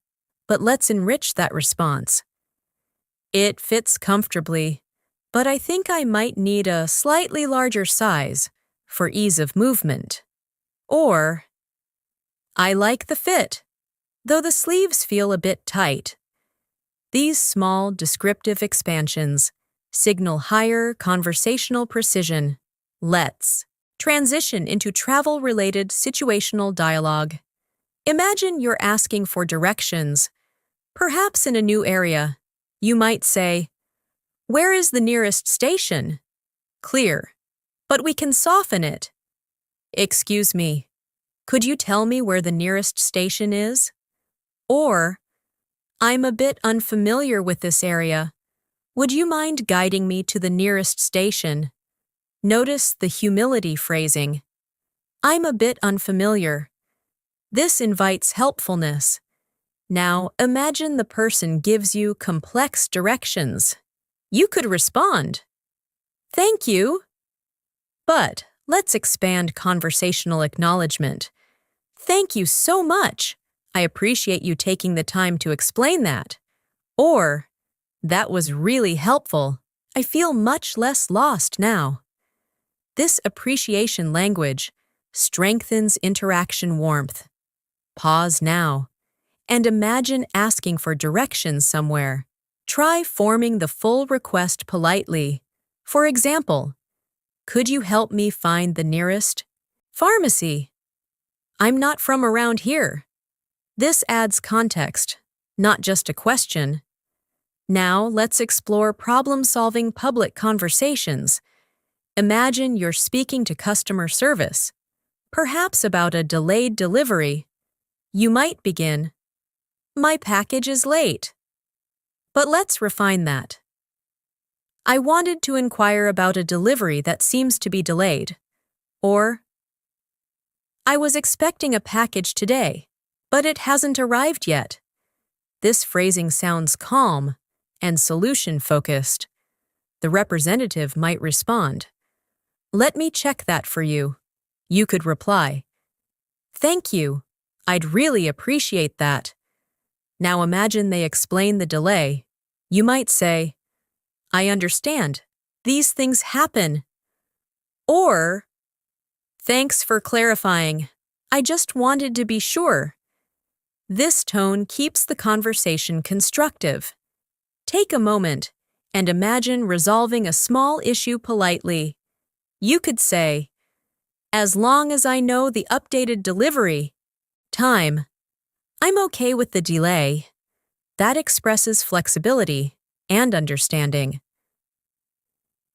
but let's enrich that response. "It fits comfortably, but I think I might need a slightly larger size for ease of movement." Or, "I like the fit, though the sleeves feel a bit tight." These small descriptive expansions signal higher conversational precision. Let's transition into travel-related situational dialogue. Imagine you're asking for directions, perhaps in a new area. You might say, "Where is the nearest station?" Clear, but we can soften it. "Excuse me, could you tell me where the nearest station is?" Or, "I'm a bit unfamiliar with this area. Would you mind guiding me to the nearest station?" Notice the humility phrasing. "I'm a bit unfamiliar." This invites helpfulness. Now imagine the person gives you complex directions. You could respond, "Thank you." But let's expand conversational acknowledgement. "Thank you so much. I appreciate you taking the time to explain that." Or, "That was really helpful. I feel much less lost now." This appreciation language strengthens interaction warmth. Pause now and imagine asking for directions somewhere. Try forming the full request politely. For example, "Could you help me find the nearest pharmacy? I'm not from around here." This adds context, not just a question. Now let's explore problem-solving public conversations. Imagine you're speaking to customer service, perhaps about a delayed delivery. You might begin, "My package is late." But let's refine that. I wanted to inquire about a delivery that seems to be delayed. Or, I was expecting a package today, but it hasn't arrived yet. This phrasing sounds calm and solution-focused. The representative might respond, "Let me check that for you." You could reply, "Thank you. I'd really appreciate that." Now imagine they explain the delay. You might say, "I understand. These things happen." Or, "Thanks for clarifying. I just wanted to be sure." This tone keeps the conversation constructive. Take a moment and imagine resolving a small issue politely. You could say, "As long as I know the updated delivery time, I'm okay with the delay." That expresses flexibility and understanding.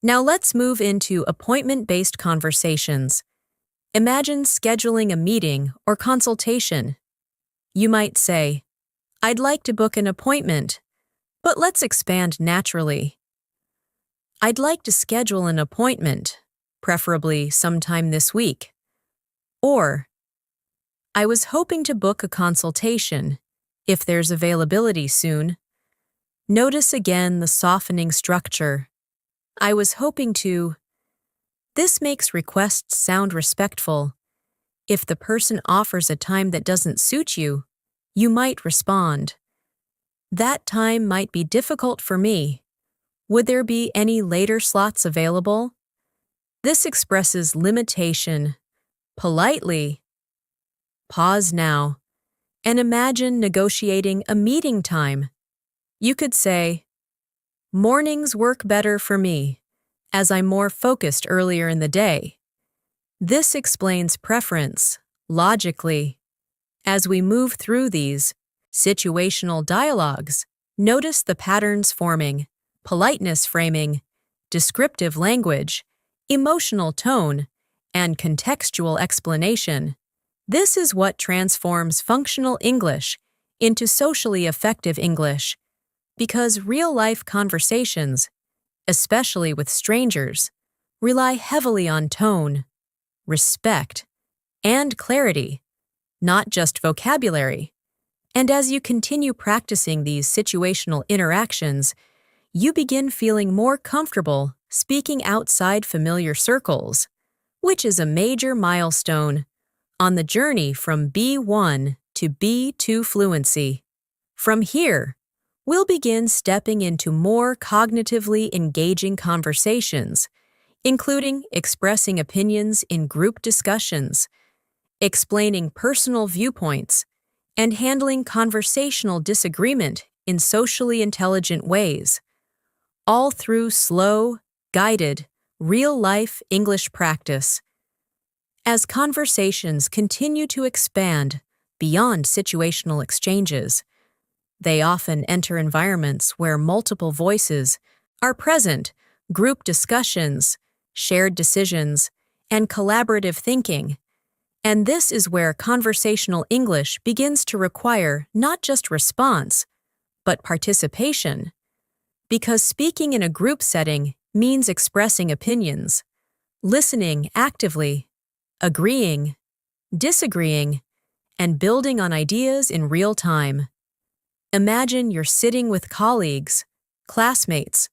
Now let's move into appointment-based conversations. Imagine scheduling a meeting or consultation. You might say, "I'd like to book an appointment," but let's expand naturally. "I'd like to schedule an appointment, preferably sometime this week." Or, "I was hoping to book a consultation, if there's availability soon." Notice again the softening structure. "I was hoping to." This makes requests sound respectful. If the person offers a time that doesn't suit you, you might respond, "That time might be difficult for me. Would there be any later slots available?" This expresses limitation. Politely, pause now, and imagine negotiating a meeting time. You could say, "Mornings work better for me, as I'm more focused earlier in the day." This explains preference, logically. As we move through these situational dialogues, notice the patterns forming: politeness framing, descriptive language, emotional tone, and contextual explanation. This is what transforms functional English into socially effective English, because real-life conversations, especially with strangers, rely heavily on tone, respect, and clarity, not just vocabulary. And as you continue practicing these situational interactions, you begin feeling more comfortable speaking outside familiar circles, which is a major milestone on the journey from B1 to B2 fluency. From here, we'll begin stepping into more cognitively engaging conversations, including expressing opinions in group discussions, explaining personal viewpoints, and handling conversational disagreement in socially intelligent ways, all through slow, guided, real-life English practice. As conversations continue to expand beyond situational exchanges, they often enter environments where multiple voices are present: group discussions, shared decisions, and collaborative thinking. And this is where conversational English begins to require not just response, but participation. Because speaking in a group setting means expressing opinions, listening actively, agreeing, disagreeing, and building on ideas in real time. Imagine you're sitting with colleagues, classmates,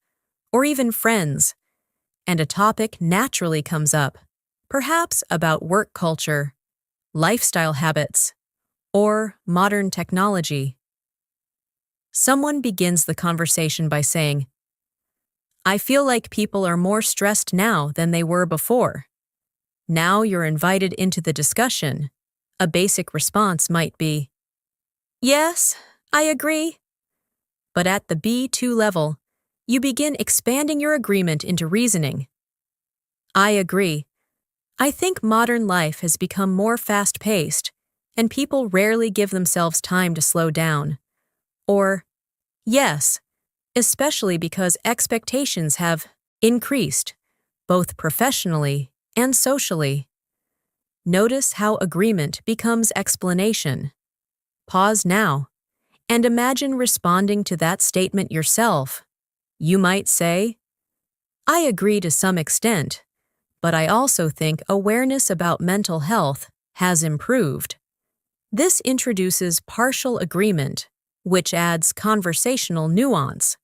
or even friends, and a topic naturally comes up, perhaps about work culture, lifestyle habits, or modern technology. Someone begins the conversation by saying, "I feel like people are more stressed now than they were before." Now you're invited into the discussion. A basic response might be, "Yes, I agree." But at the B2 level, you begin expanding your agreement into reasoning. "I agree. I think modern life has become more fast-paced, and people rarely give themselves time to slow down." Or, "Yes, especially because expectations have increased, both professionally and socially." Notice how agreement becomes explanation. Pause now And imagine responding to that statement yourself. You might say, I agree to some extent, but I also think awareness about mental health has improved. This introduces partial agreement, which adds conversational nuance.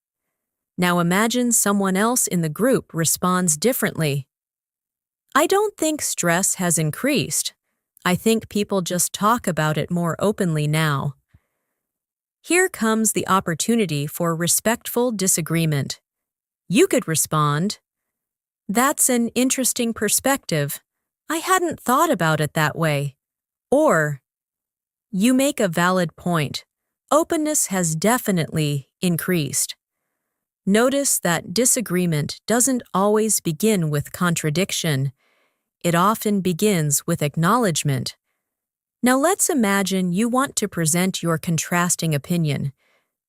Now imagine someone else in the group responds differently. I don't think stress has increased. I think people just talk about it more openly now. Here comes the opportunity for respectful disagreement. You could respond, That's an interesting perspective. I hadn't thought about it that way. Or, You make a valid point. Openness has definitely increased. Notice that disagreement doesn't always begin with contradiction. It often begins with acknowledgement. Now let's imagine you want to present your contrasting opinion.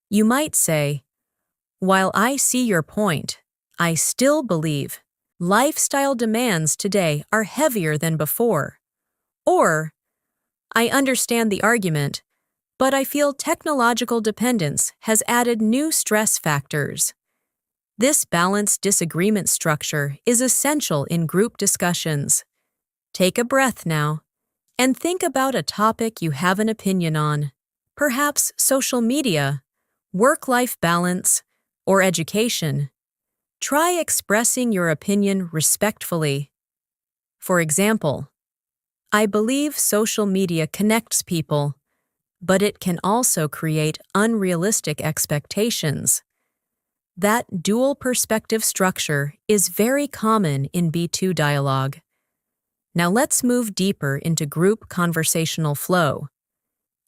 You might say, While I see your point, I still believe lifestyle demands today are heavier than before. Or, I understand the argument, but I feel technological dependence has added new stress factors. This balanced disagreement structure is essential in group discussions. Take a breath now and think about a topic you have an opinion on, perhaps social media, work-life balance, or education. Try expressing your opinion respectfully. For example, I believe social media connects people, but it can also create unrealistic expectations. That dual perspective structure is very common in B2 dialogue. Now let's move deeper into group conversational flow.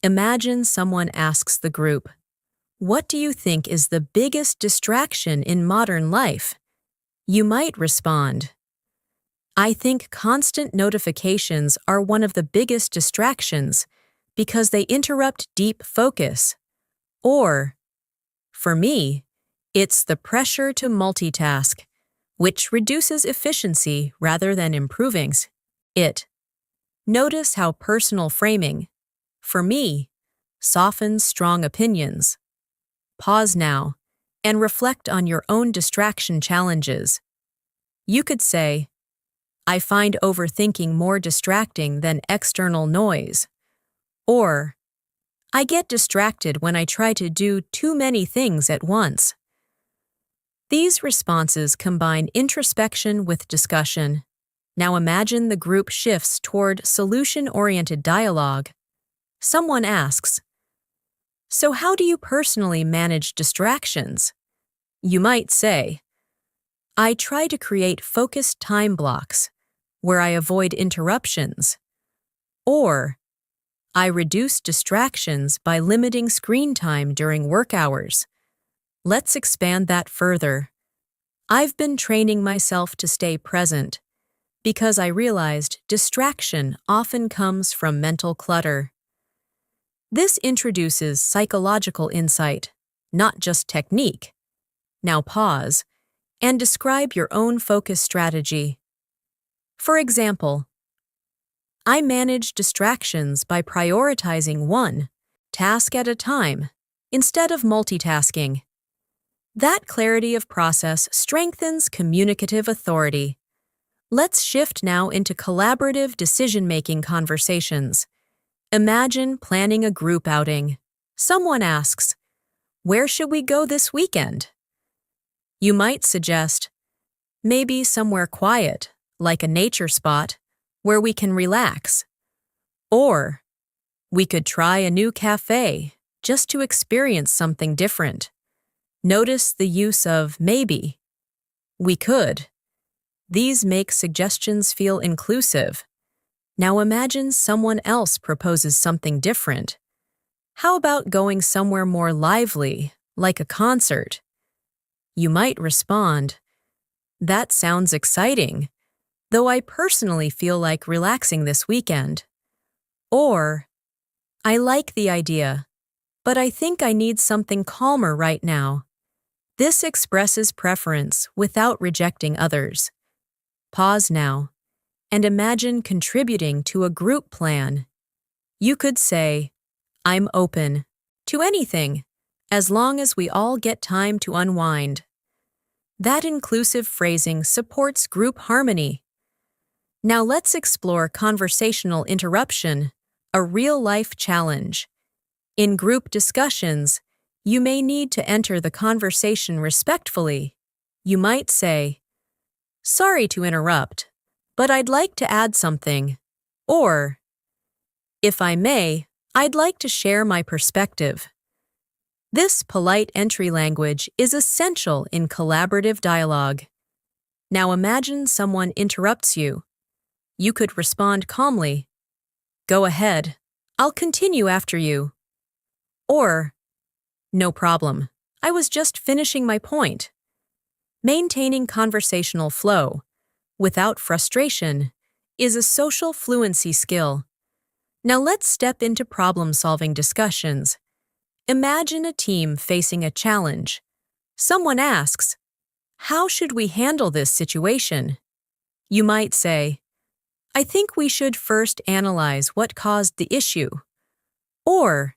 Imagine someone asks the group, What do you think is the biggest distraction in modern life? You might respond, I think constant notifications are one of the biggest distractions because they interrupt deep focus. Or, for me, it's the pressure to multitask, which reduces efficiency rather than improving it. Notice how personal framing, for me, softens strong opinions. Pause now and reflect on your own distraction challenges. You could say, I find overthinking more distracting than external noise. Or, I get distracted when I try to do too many things at once. These responses combine introspection with discussion. Now imagine the group shifts toward solution-oriented dialogue. Someone asks, So how do you personally manage distractions? You might say, I try to create focused time blocks where I avoid interruptions. Or, I reduce distractions by limiting screen time during work hours. Let's expand that further. I've been training myself to stay present because I realized distraction often comes from mental clutter. This introduces psychological insight, not just technique. Now pause and describe your own focus strategy. For example, I manage distractions by prioritizing one task at a time instead of multitasking. That clarity of process strengthens communicative authority. Let's shift now into collaborative decision-making conversations. Imagine planning a group outing. Someone asks, Where should we go this weekend? You might suggest, maybe somewhere quiet, like a nature spot, where we can relax. Or, we could try a new cafe just to experience something different. Notice the use of maybe. We could. These make suggestions feel inclusive. Now imagine someone else proposes something different. How about going somewhere more lively, like a concert? You might respond, That sounds exciting, though I personally feel like relaxing this weekend. Or, I like the idea, but I think I need something calmer right now. This expresses preference without rejecting others. Pause now and imagine contributing to a group plan. You could say, I'm open to anything, as long as we all get time to unwind. That inclusive phrasing supports group harmony. Now let's explore conversational interruption, a real-life challenge. In group discussions, you may need to enter the conversation respectfully. You might say, "Sorry to interrupt, but I'd like to add something." Or, "If I may, I'd like to share my perspective." This polite entry language is essential in collaborative dialogue. Now imagine someone interrupts you. You could respond calmly, "Go ahead, I'll continue after you." Or, "No problem, I was just finishing my point." Maintaining conversational flow, without frustration, is a social fluency skill. Now let's step into problem-solving discussions. Imagine a team facing a challenge. Someone asks, "How should we handle this situation?" You might say, "I think we should first analyze what caused the issue." Or,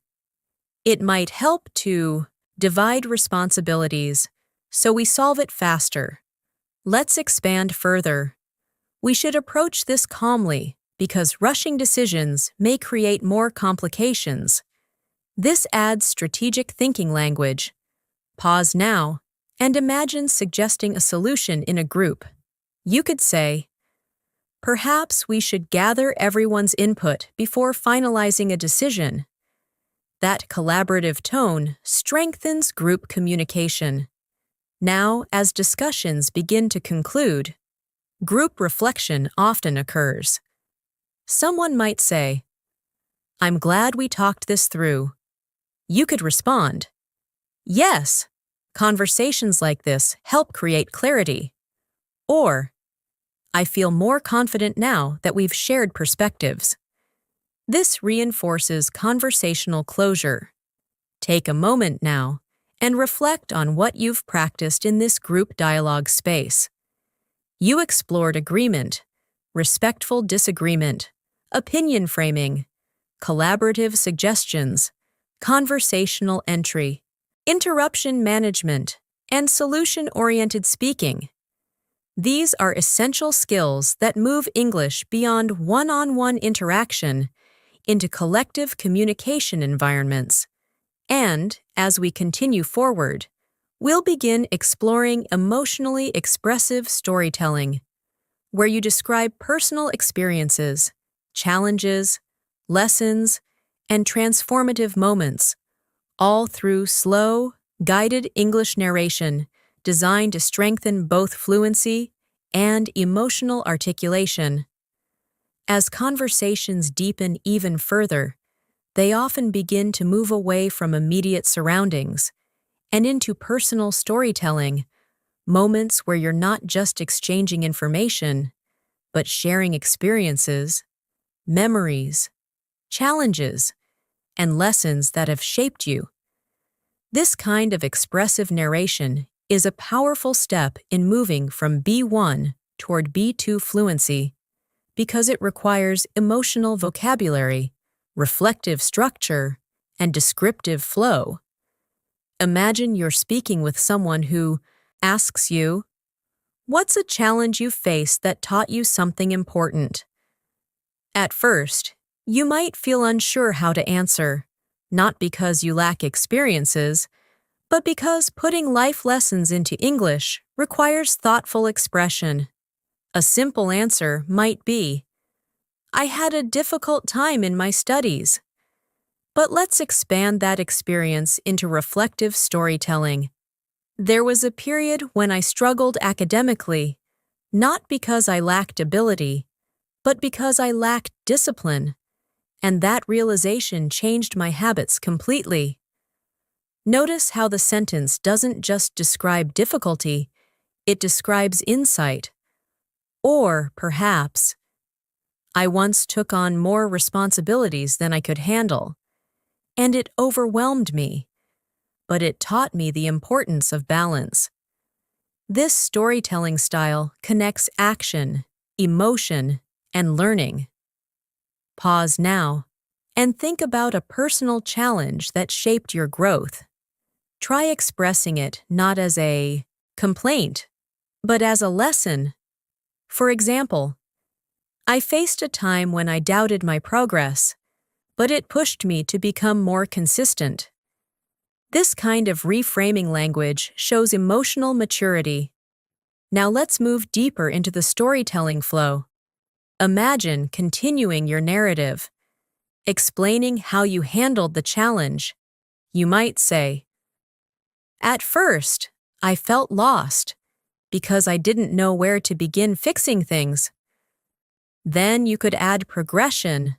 "It might help to divide responsibilities so we solve it faster." Let's expand further. We should approach this calmly because rushing decisions may create more complications. This adds strategic thinking language. Pause now and imagine suggesting a solution in a group. You could say, "Perhaps we should gather everyone's input before finalizing a decision." That collaborative tone strengthens group communication. Now, as discussions begin to conclude, group reflection often occurs. Someone might say, "I'm glad we talked this through." You could respond, "Yes, conversations like this help create clarity." Or, "I feel more confident now that we've shared perspectives." This reinforces conversational closure. Take a moment now and reflect on what you've practiced in this group dialogue space. You explored agreement, respectful disagreement, opinion framing, collaborative suggestions, conversational entry, interruption management, and solution-oriented speaking. These are essential skills that move English beyond one-on-one interaction into collective communication environments. And, as we continue forward, we'll begin exploring emotionally expressive storytelling, where you describe personal experiences, challenges, lessons, and transformative moments, all through slow, guided English narration designed to strengthen both fluency and emotional articulation. As conversations deepen even further, they often begin to move away from immediate surroundings and into personal storytelling, moments where you're not just exchanging information, but sharing experiences, memories, challenges, and lessons that have shaped you. This kind of expressive narration is a powerful step in moving from B1 toward B2 fluency because it requires emotional vocabulary, reflective structure, and descriptive flow. Imagine you're speaking with someone who asks you, "What's a challenge you faced that taught you something important?" At first, you might feel unsure how to answer, not because you lack experiences, but because putting life lessons into English requires thoughtful expression. A simple answer might be, "I had a difficult time in my studies." But let's expand that experience into reflective storytelling. "There was a period when I struggled academically, not because I lacked ability, but because I lacked discipline, and that realization changed my habits completely." Notice how the sentence doesn't just describe difficulty, it describes insight. Or, perhaps, "I once took on more responsibilities than I could handle, and it overwhelmed me, but it taught me the importance of balance." This storytelling style connects action, emotion, and learning. Pause now and think about a personal challenge that shaped your growth. Try expressing it not as a complaint, but as a lesson. For example, I faced a time when I doubted my progress, but it pushed me to become more consistent. This kind of reframing language shows emotional maturity. Now let's move deeper into the storytelling flow. Imagine continuing your narrative, explaining how you handled the challenge. You might say, "At first, I felt lost because I didn't know where to begin fixing things." Then you could add progression.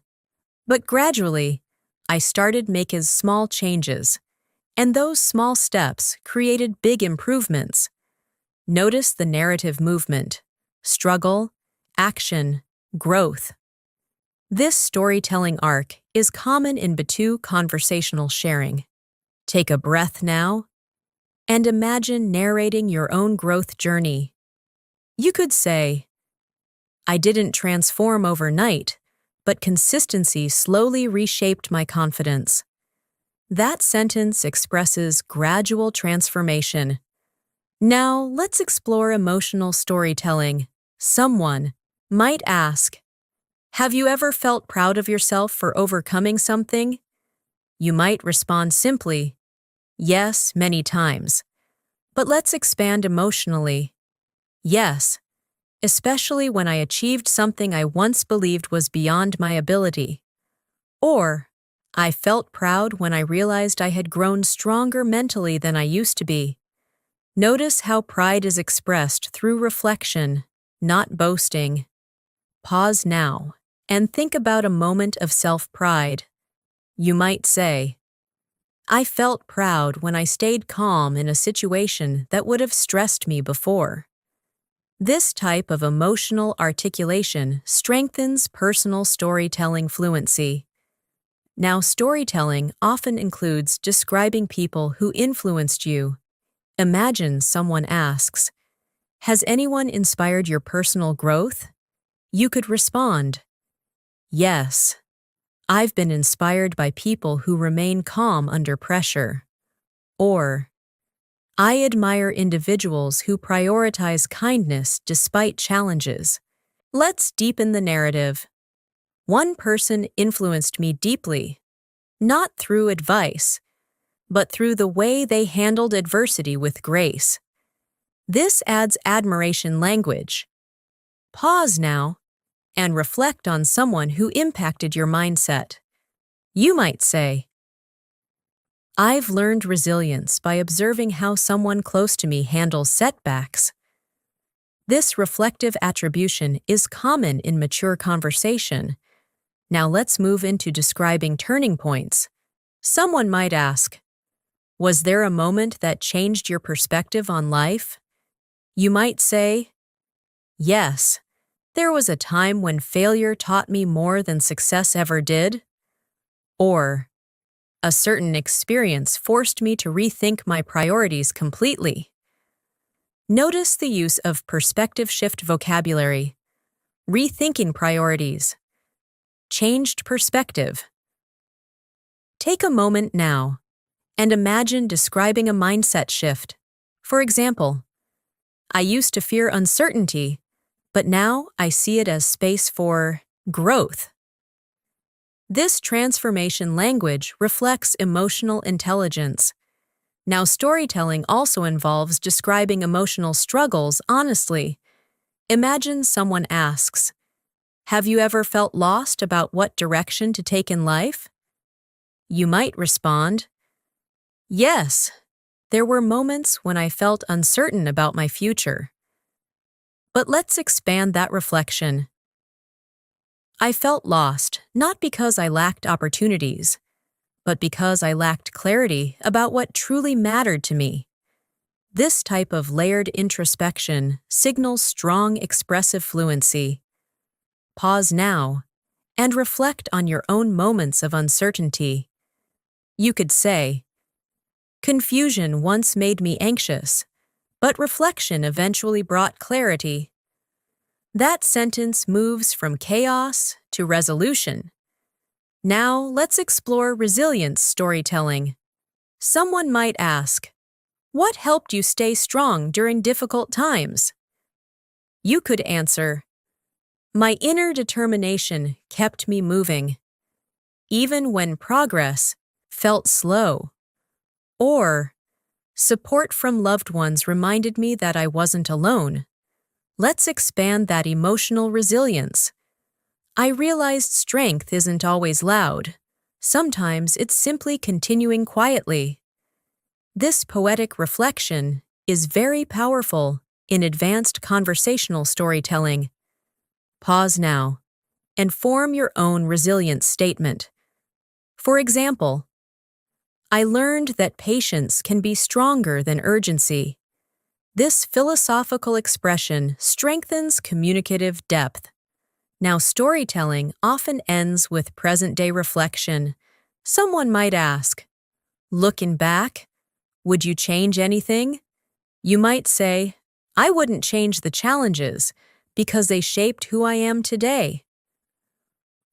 But gradually, I started making small changes, and those small steps created big improvements. Notice the narrative movement: struggle, action, growth. This storytelling arc is common in B2 conversational sharing. Take a breath now and imagine narrating your own growth journey. You could say, "I didn't transform overnight, but consistency slowly reshaped my confidence." That sentence expresses gradual transformation. Now, let's explore emotional storytelling. Someone might ask, "Have you ever felt proud of yourself for overcoming something?" You might respond simply, "Yes, many times." But let's expand emotionally. "Yes, especially when I achieved something I once believed was beyond my ability." Or, "I felt proud when I realized I had grown stronger mentally than I used to be." Notice how pride is expressed through reflection, not boasting. Pause now and think about a moment of self-pride. You might say, "I felt proud when I stayed calm in a situation that would have stressed me before." This type of emotional articulation strengthens personal storytelling fluency. Now, storytelling often includes describing people who influenced you. Imagine someone asks, "Has anyone inspired your personal growth?" You could respond, "Yes, I've been inspired by people who remain calm under pressure." Or, "I admire individuals who prioritize kindness despite challenges." Let's deepen the narrative. One person influenced me deeply, not through advice, but through the way they handled adversity with grace. This adds admiration language. Pause now and reflect on someone who impacted your mindset. You might say, "I've learned resilience by observing how someone close to me handles setbacks." This reflective attribution is common in mature conversation. Now let's move into describing turning points. Someone might ask, "Was there a moment that changed your perspective on life?" You might say, "Yes, there was a time when failure taught me more than success ever did." Or, "A certain experience forced me to rethink my priorities completely." Notice the use of perspective shift vocabulary: rethinking priorities, changed perspective. Take a moment now and imagine describing a mindset shift. For example, "I used to fear uncertainty, but now I see it as space for growth." This transformation language reflects emotional intelligence. Now, storytelling also involves describing emotional struggles honestly. Imagine someone asks, "Have you ever felt lost about what direction to take in life?" You might respond, "Yes, there were moments when I felt uncertain about my future." But let's expand that reflection. "I felt lost, not because I lacked opportunities, but because I lacked clarity about what truly mattered to me." This type of layered introspection signals strong expressive fluency. Pause now and reflect on your own moments of uncertainty. You could say, "Confusion once made me anxious, but reflection eventually brought clarity." That sentence moves from chaos to resolution. Now, let's explore resilience storytelling. Someone might ask, what helped you stay strong during difficult times? You could answer, my inner determination kept me moving, even when progress felt slow. Or, support from loved ones reminded me that I wasn't alone. Let's expand that emotional resilience. I realized strength isn't always loud. Sometimes it's simply continuing quietly. This poetic reflection is very powerful in advanced conversational storytelling. Pause now and form your own resilience statement. For example, I learned that patience can be stronger than urgency. This philosophical expression strengthens communicative depth. Now, storytelling often ends with present-day reflection. Someone might ask, looking back, would you change anything? You might say, I wouldn't change the challenges because they shaped who I am today.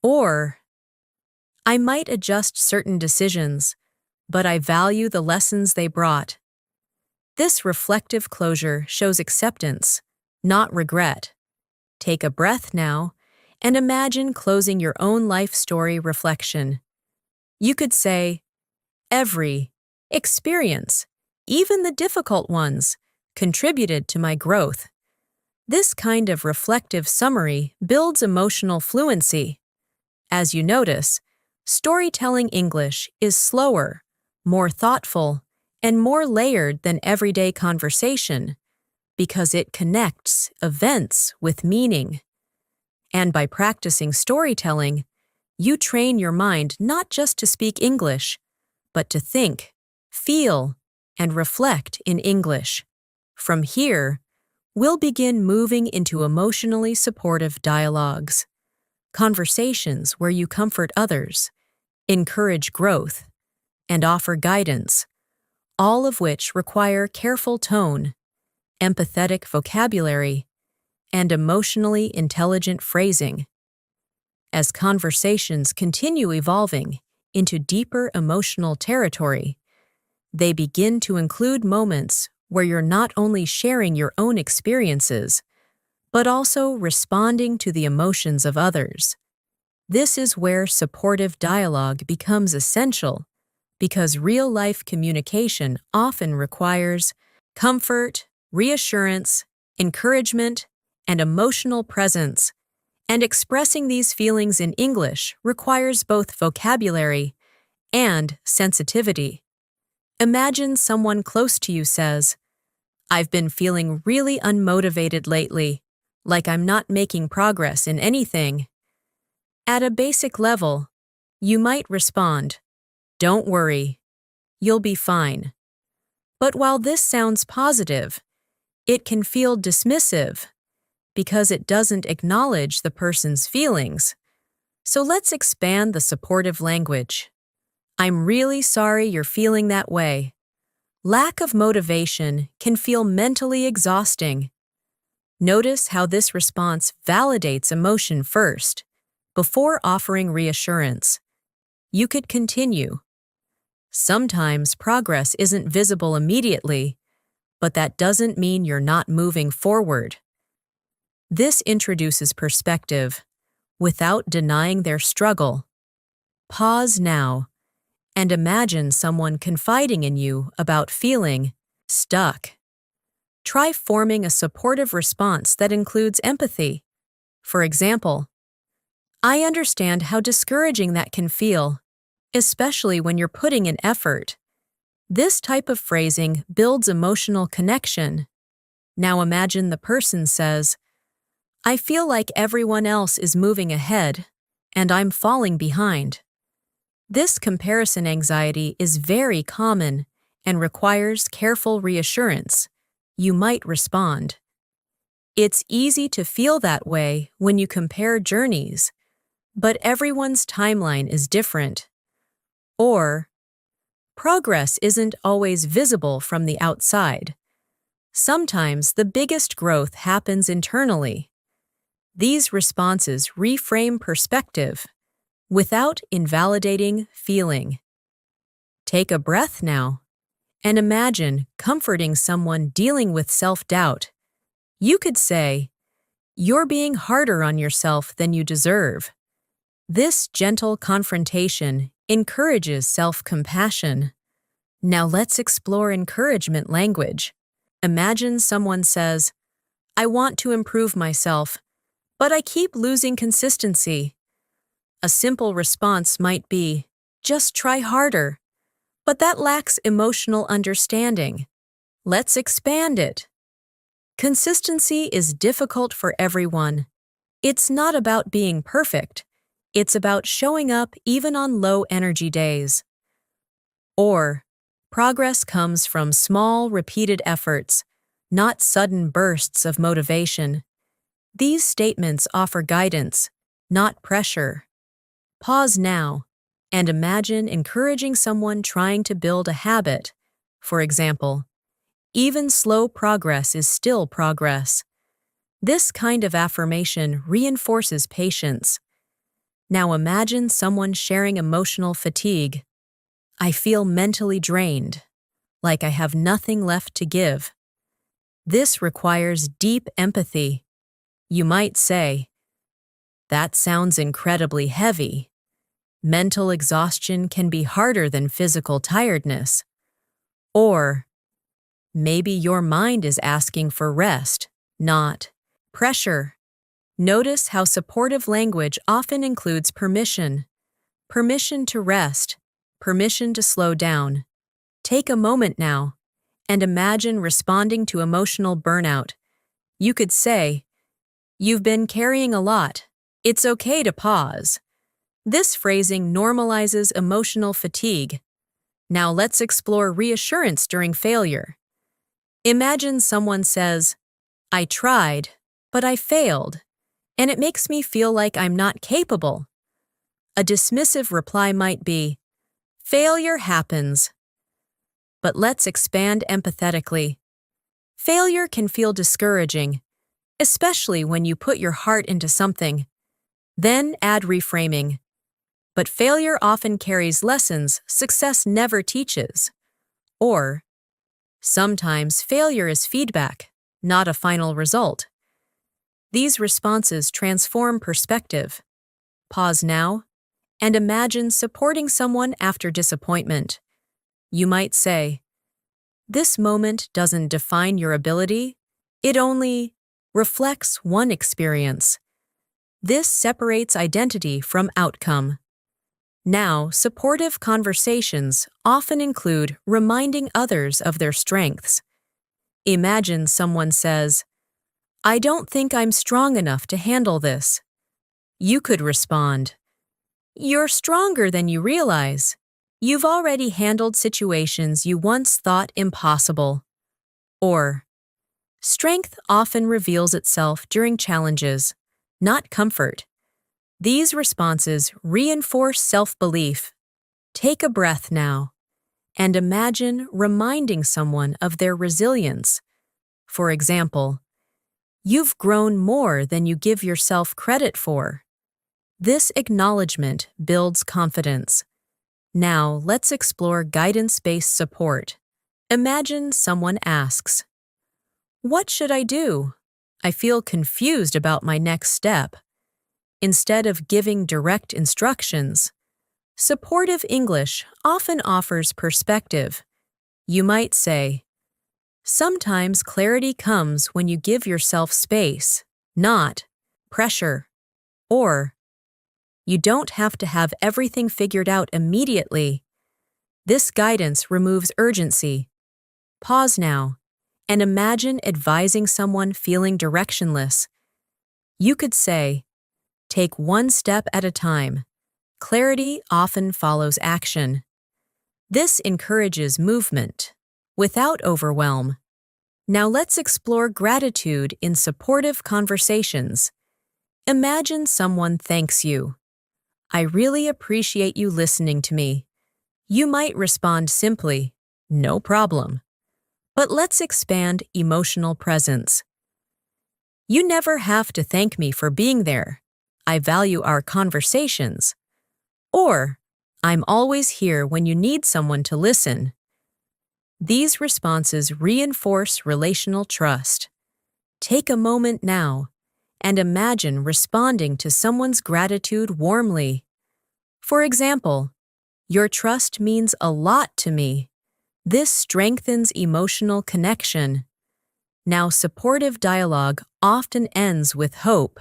Or, I might adjust certain decisions, but I value the lessons they brought. This reflective closure shows acceptance, not regret. Take a breath now and imagine closing your own life story reflection. You could say, every experience, even the difficult ones, contributed to my growth. This kind of reflective summary builds emotional fluency. As you notice, storytelling English is slower, more thoughtful, and more layered than everyday conversation because it connects events with meaning. And by practicing storytelling, you train your mind not just to speak English, but to think, feel, and reflect in English. From here, we'll begin moving into emotionally supportive dialogues, conversations where you comfort others, encourage growth, and offer guidance, all of which require careful tone, empathetic vocabulary, and emotionally intelligent phrasing. As conversations continue evolving into deeper emotional territory, they begin to include moments where you're not only sharing your own experiences, but also responding to the emotions of others. This is where supportive dialogue becomes essential, because real-life communication often requires comfort, reassurance, encouragement, and emotional presence, and expressing these feelings in English requires both vocabulary and sensitivity. Imagine someone close to you says, I've been feeling really unmotivated lately, like I'm not making progress in anything. At a basic level, you might respond, don't worry, you'll be fine. But while this sounds positive, it can feel dismissive because it doesn't acknowledge the person's feelings. So let's expand the supportive language. I'm really sorry you're feeling that way. Lack of motivation can feel mentally exhausting. Notice how this response validates emotion first, before offering reassurance. You could continue. Sometimes progress isn't visible immediately, but that doesn't mean you're not moving forward. This introduces perspective, without denying their struggle. Pause now, and imagine someone confiding in you about feeling stuck. Try forming a supportive response that includes empathy. For example, I understand how discouraging that can feel, especially when you're putting in effort. This type of phrasing builds emotional connection. Now imagine the person says, I feel like everyone else is moving ahead, and I'm falling behind. This comparison anxiety is very common and requires careful reassurance. You might respond, it's easy to feel that way when you compare journeys, but everyone's timeline is different. Or, progress isn't always visible from the outside. Sometimes the biggest growth happens internally. These responses reframe perspective, without invalidating feeling. Take a breath now and imagine comforting someone dealing with self-doubt. You could say, "You're being harder on yourself than you deserve." This gentle confrontation encourages self-compassion. Now let's explore encouragement language. Imagine someone says, "I want to improve myself, but I keep losing consistency." A simple response might be, "Just try harder." But that lacks emotional understanding. Let's expand it. Consistency is difficult for everyone. It's not about being perfect. It's about showing up even on low-energy days. Or, progress comes from small, repeated efforts, not sudden bursts of motivation. These statements offer guidance, not pressure. Pause now and imagine encouraging someone trying to build a habit. For example, "Even slow progress is still progress." This kind of affirmation reinforces patience. Now imagine someone sharing emotional fatigue. "I feel mentally drained, like I have nothing left to give." This requires deep empathy. You might say, "That sounds incredibly heavy." Mental exhaustion can be harder than physical tiredness. Or, maybe your mind is asking for rest, not pressure. Notice how supportive language often includes permission. Permission to rest, permission to slow down. Take a moment now and imagine responding to emotional burnout. You could say, "You've been carrying a lot. It's okay to pause." This phrasing normalizes emotional fatigue. Now let's explore reassurance during failure. Imagine someone says, "I tried, but I failed, and it makes me feel like I'm not capable." A dismissive reply might be, "Failure happens." But let's expand empathetically. Failure can feel discouraging, especially when you put your heart into something. Then add reframing. "But failure often carries lessons success never teaches." Or, "Sometimes failure is feedback, not a final result." These responses transform perspective. Pause now and imagine supporting someone after disappointment. You might say, "This moment doesn't define your ability, it only reflects one experience." This separates identity from outcome. Now, supportive conversations often include reminding others of their strengths. Imagine someone says, "I don't think I'm strong enough to handle this." You could respond, "You're stronger than you realize. You've already handled situations you once thought impossible." Or, "Strength often reveals itself during challenges, not comfort." These responses reinforce self-belief. Take a breath now and imagine reminding someone of their resilience. For example, "You've grown more than you give yourself credit for." This acknowledgement builds confidence. Now, let's explore guidance-based support. Imagine someone asks, "What should I do? I feel confused about my next step." Instead of giving direct instructions, supportive English often offers perspective. You might say, "Sometimes clarity comes when you give yourself space, not pressure." Or, "You don't have to have everything figured out immediately." This guidance removes urgency. Pause now and imagine advising someone feeling directionless. You could say, "Take one step at a time. Clarity often follows action." This encourages movement, without overwhelm. Now let's explore gratitude in supportive conversations. Imagine someone thanks you. "I really appreciate you listening to me." You might respond simply, "No problem." But let's expand emotional presence. "You never have to thank me for being there. I value our conversations." Or, I'm always here when you need someone to listen. These responses reinforce relational trust. Take a moment now and imagine responding to someone's gratitude warmly. For example, your trust means a lot to me. This strengthens emotional connection. Now, supportive dialogue often ends with hope.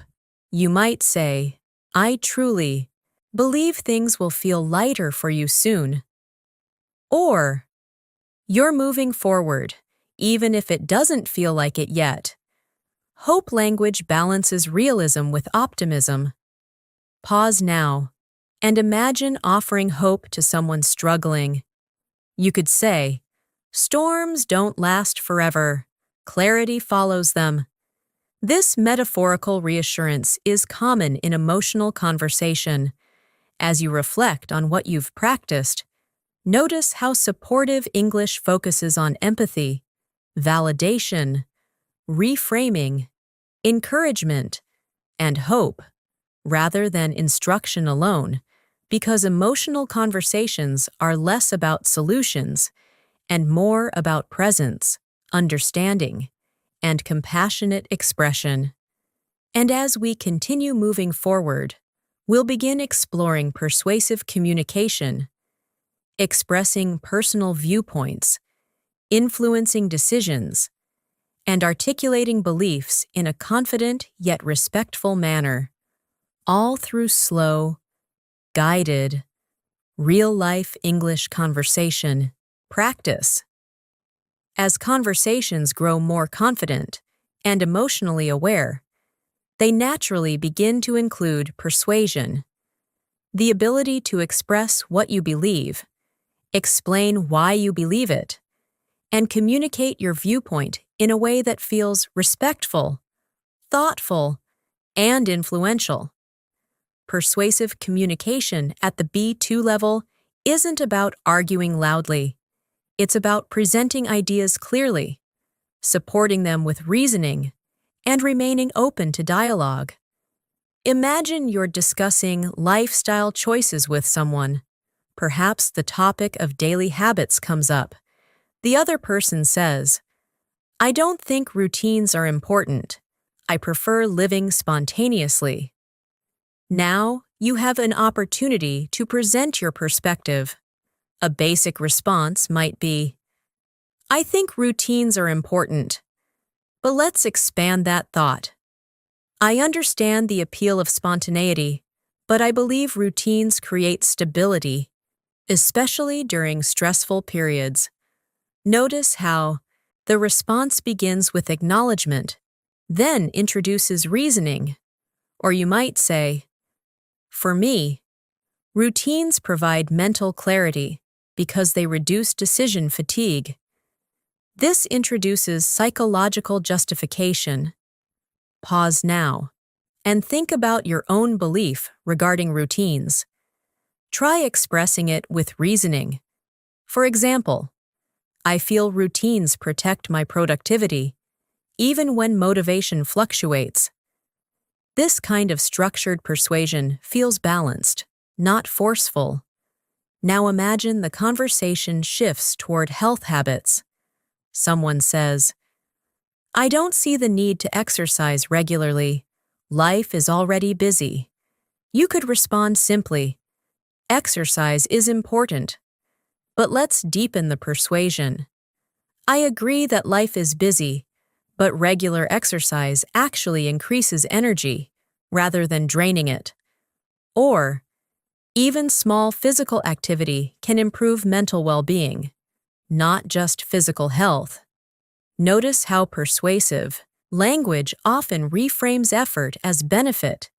You might say, I truly believe things will feel lighter for you soon. Or, you're moving forward, even if it doesn't feel like it yet. Hope language balances realism with optimism. Pause now and imagine offering hope to someone struggling. You could say, storms don't last forever. Clarity follows them. This metaphorical reassurance is common in emotional conversation. As you reflect on what you've practiced, notice how supportive English focuses on empathy, validation, reframing, encouragement, and hope, rather than instruction alone, because emotional conversations are less about solutions and more about presence, understanding, and compassionate expression. And as we continue moving forward, we'll begin exploring persuasive communication, expressing personal viewpoints, influencing decisions, and articulating beliefs in a confident yet respectful manner, all through slow, guided, real-life English conversation practice. As conversations grow more confident and emotionally aware, they naturally begin to include persuasion, the ability to express what you believe, explain why you believe it, and communicate your viewpoint in a way that feels respectful, thoughtful, and influential. Persuasive communication at the B2 level isn't about arguing loudly. It's about presenting ideas clearly, supporting them with reasoning, and remaining open to dialogue. Imagine you're discussing lifestyle choices with someone. Perhaps the topic of daily habits comes up. The other person says, I don't think routines are important. I prefer living spontaneously. Now, you have an opportunity to present your perspective. A basic response might be, I think routines are important. But let's expand that thought. I understand the appeal of spontaneity, but I believe routines create stability, especially during stressful periods. Notice how the response begins with acknowledgement, then introduces reasoning. Or you might say, for me, routines provide mental clarity because they reduce decision fatigue. This introduces psychological justification. Pause now and think about your own belief regarding routines. Try expressing it with reasoning. For example, I feel routines protect my productivity, even when motivation fluctuates. This kind of structured persuasion feels balanced, not forceful. Now imagine the conversation shifts toward health habits. Someone says, I don't see the need to exercise regularly. Life is already busy. You could respond simply, exercise is important. But let's deepen the persuasion. I agree that life is busy, but regular exercise actually increases energy rather than draining it. Or, even small physical activity can improve mental well-being, not just physical health. Notice how persuasive language often reframes effort as benefit.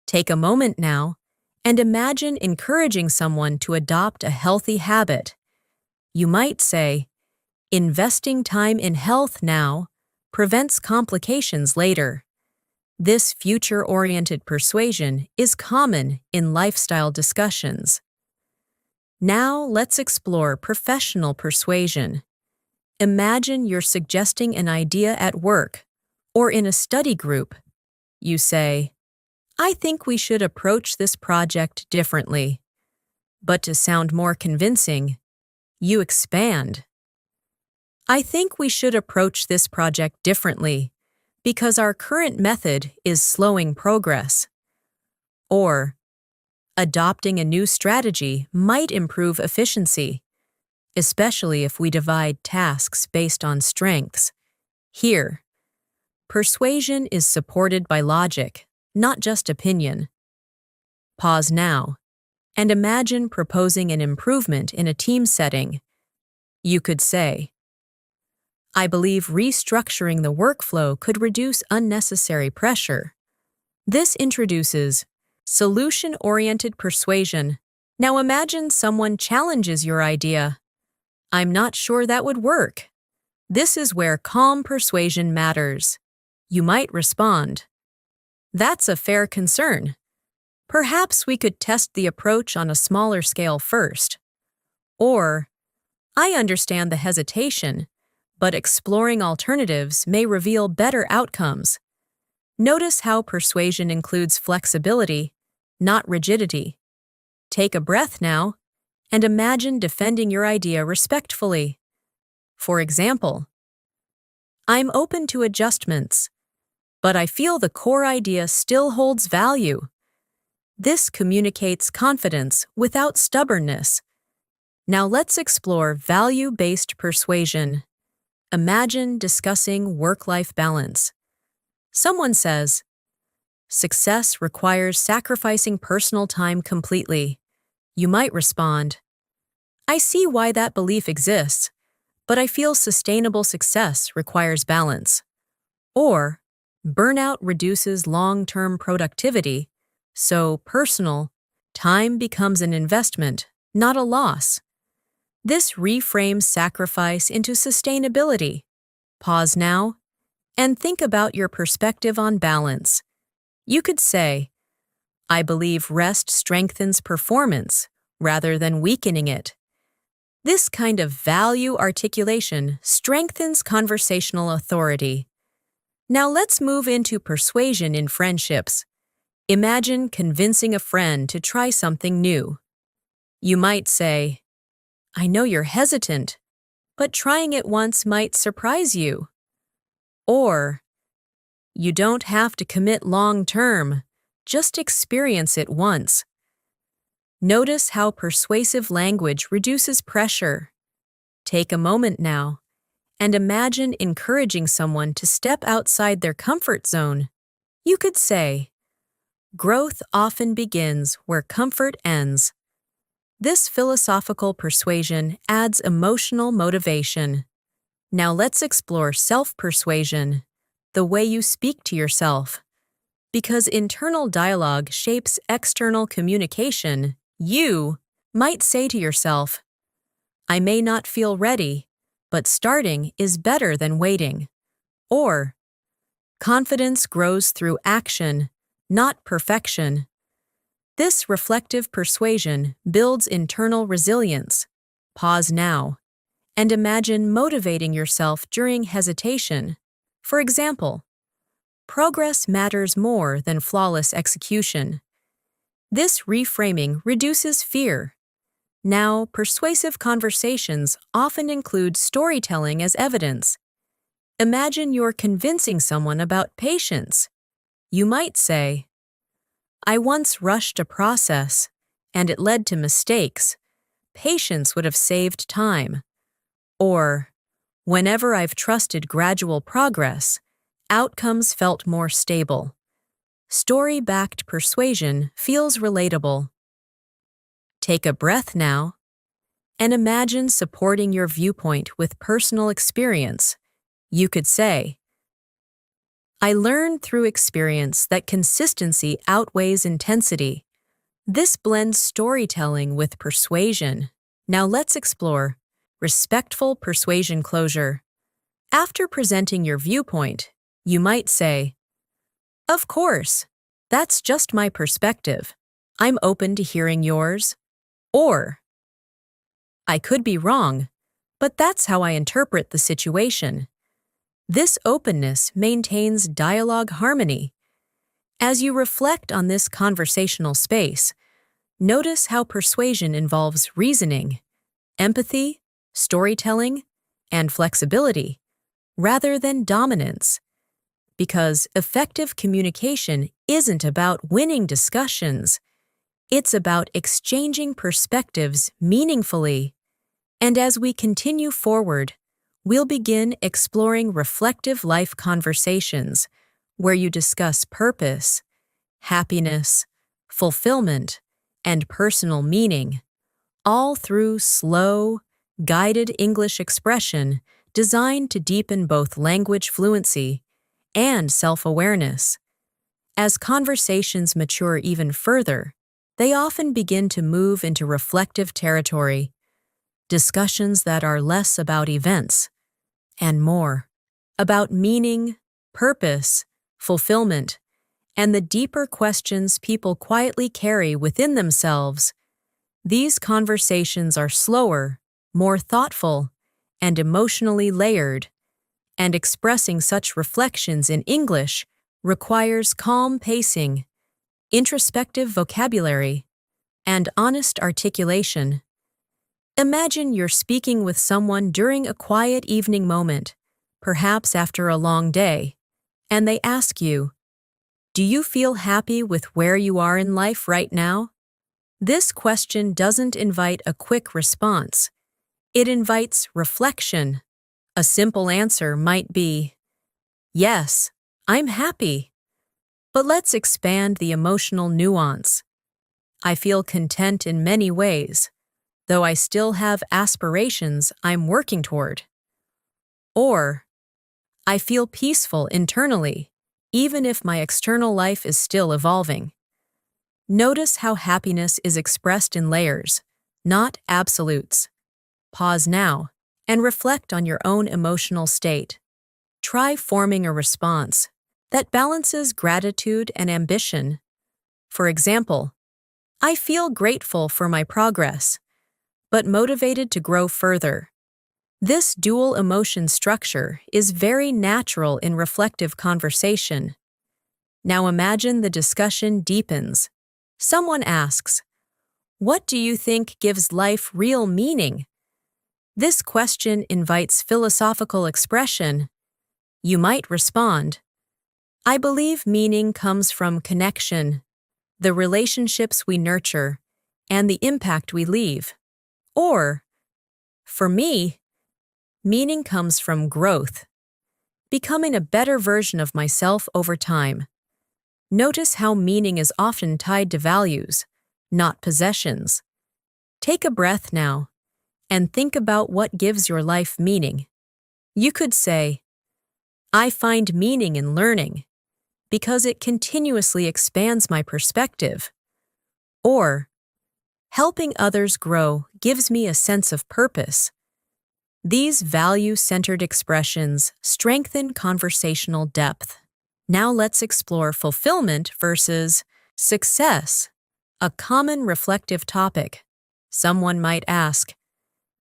Take a moment now and imagine encouraging someone to adopt a healthy habit. You might say, investing time in health now prevents complications later. This future-oriented persuasion is common in lifestyle discussions. Now let's explore professional persuasion. Imagine you're suggesting an idea at work or in a study group. You say, I think we should approach this project differently. But to sound more convincing, you expand. I think we should approach this project differently because our current method is slowing progress. Or, adopting a new strategy might improve efficiency, especially if we divide tasks based on strengths. Here, persuasion is supported by logic, not just opinion. Pause now and imagine proposing an improvement in a team setting. You could say, I believe restructuring the workflow could reduce unnecessary pressure. This introduces solution-oriented persuasion. Now imagine someone challenges your idea. I'm not sure that would work. This is where calm persuasion matters. You might respond, that's a fair concern. Perhaps we could test the approach on a smaller scale first. Or, I understand the hesitation, but exploring alternatives may reveal better outcomes. Notice how persuasion includes flexibility, not rigidity. Take a breath now, and imagine defending your idea respectfully. For example, I'm open to adjustments, but I feel the core idea still holds value. This communicates confidence without stubbornness. Now let's explore value-based persuasion. Imagine discussing work-life balance. Someone says, success requires sacrificing personal time completely. You might respond, I see why that belief exists, but I feel sustainable success requires balance. Or, burnout reduces long-term productivity, so personal time becomes an investment, not a loss. This reframes sacrifice into sustainability. Pause now and think about your perspective on balance. You could say, I believe rest strengthens performance rather than weakening it. This kind of value articulation strengthens conversational authority. Now let's move into persuasion in friendships. Imagine convincing a friend to try something new. You might say, I know you're hesitant, but trying it once might surprise you. Or, you don't have to commit long-term, just experience it once. Notice how persuasive language reduces pressure. Take a moment now and imagine encouraging someone to step outside their comfort zone. You could say, growth often begins where comfort ends. This philosophical persuasion adds emotional motivation. Now let's explore self-persuasion, the way you speak to yourself. Because internal dialogue shapes external communication, you might say to yourself, I may not feel ready, but starting is better than waiting. Or, confidence grows through action, not perfection. This reflective persuasion builds internal resilience. Pause now and imagine motivating yourself during hesitation. For example, progress matters more than flawless execution. This reframing reduces fear. Now, persuasive conversations often include storytelling as evidence. Imagine you're convincing someone about patience. You might say, I once rushed a process, and it led to mistakes. Patience would have saved time. Or, whenever I've trusted gradual progress, outcomes felt more stable. Story-backed persuasion feels relatable. Take a breath now and imagine supporting your viewpoint with personal experience. You could say, I learned through experience that consistency outweighs intensity. This blends storytelling with persuasion. Now let's explore respectful persuasion closure. After presenting your viewpoint, you might say, of course, that's just my perspective. I'm open to hearing yours. Or, I could be wrong, but that's how I interpret the situation. This openness maintains dialogue harmony. As you reflect on this conversational space, Notice how persuasion involves reasoning, empathy, storytelling, and flexibility, rather than dominance. Because effective communication isn't about winning discussions, it's about exchanging perspectives meaningfully. And as we continue forward, we'll begin exploring reflective life conversations where you discuss purpose, happiness, fulfillment, and personal meaning, all through slow, guided English expression designed to deepen both language fluency and self-awareness. As conversations mature even further, they often begin to move into reflective territory, discussions that are less about events and more about meaning, purpose, fulfillment, and the deeper questions people quietly carry within themselves. These conversations are slower, more thoughtful, and emotionally layered, and expressing such reflections in English requires calm pacing, introspective vocabulary, and honest articulation. Imagine you're speaking with someone during a quiet evening moment, perhaps after a long day, and they ask you, "Do you feel happy with where you are in life right now?" This question doesn't invite a quick response. It invites reflection. A simple answer might be, "Yes, I'm happy." But let's expand the emotional nuance. "I feel content in many ways, though I still have aspirations I'm working toward." Or, "I feel peaceful internally, even if my external life is still evolving." Notice how happiness is expressed in layers, not absolutes. Pause now and reflect on your own emotional state. Try forming a response that balances gratitude and ambition. For example, "I feel grateful for my progress, but motivated to grow further." This dual emotion structure is very natural in reflective conversation. Now imagine the discussion deepens. Someone asks, "What do you think gives life real meaning?" This question invites philosophical expression. You might respond, "I believe meaning comes from connection, the relationships we nurture, and the impact we leave." Or, "For me, meaning comes from growth, becoming a better version of myself over time." Notice how meaning is often tied to values, not possessions. Take a breath now and think about what gives your life meaning. You could say, "I find meaning in learning because it continuously expands my perspective." Or, "Helping others grow gives me a sense of purpose." These value-centered expressions strengthen conversational depth. Now let's explore fulfillment versus success, a common reflective topic. Someone might ask,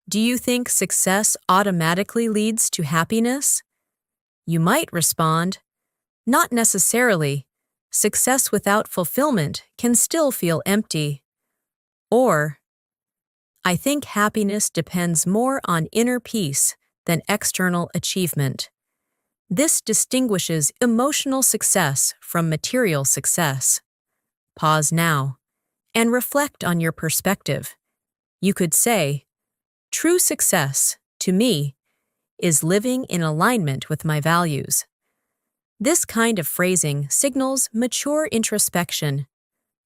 "Do you think success automatically leads to happiness?" You might respond, "Not necessarily. Success without fulfillment can still feel empty." Or, "I think happiness depends more on inner peace than external achievement." This distinguishes emotional success from material success. Pause now and reflect on your perspective. You could say, "True success, to me, is living in alignment with my values." This kind of phrasing signals mature introspection.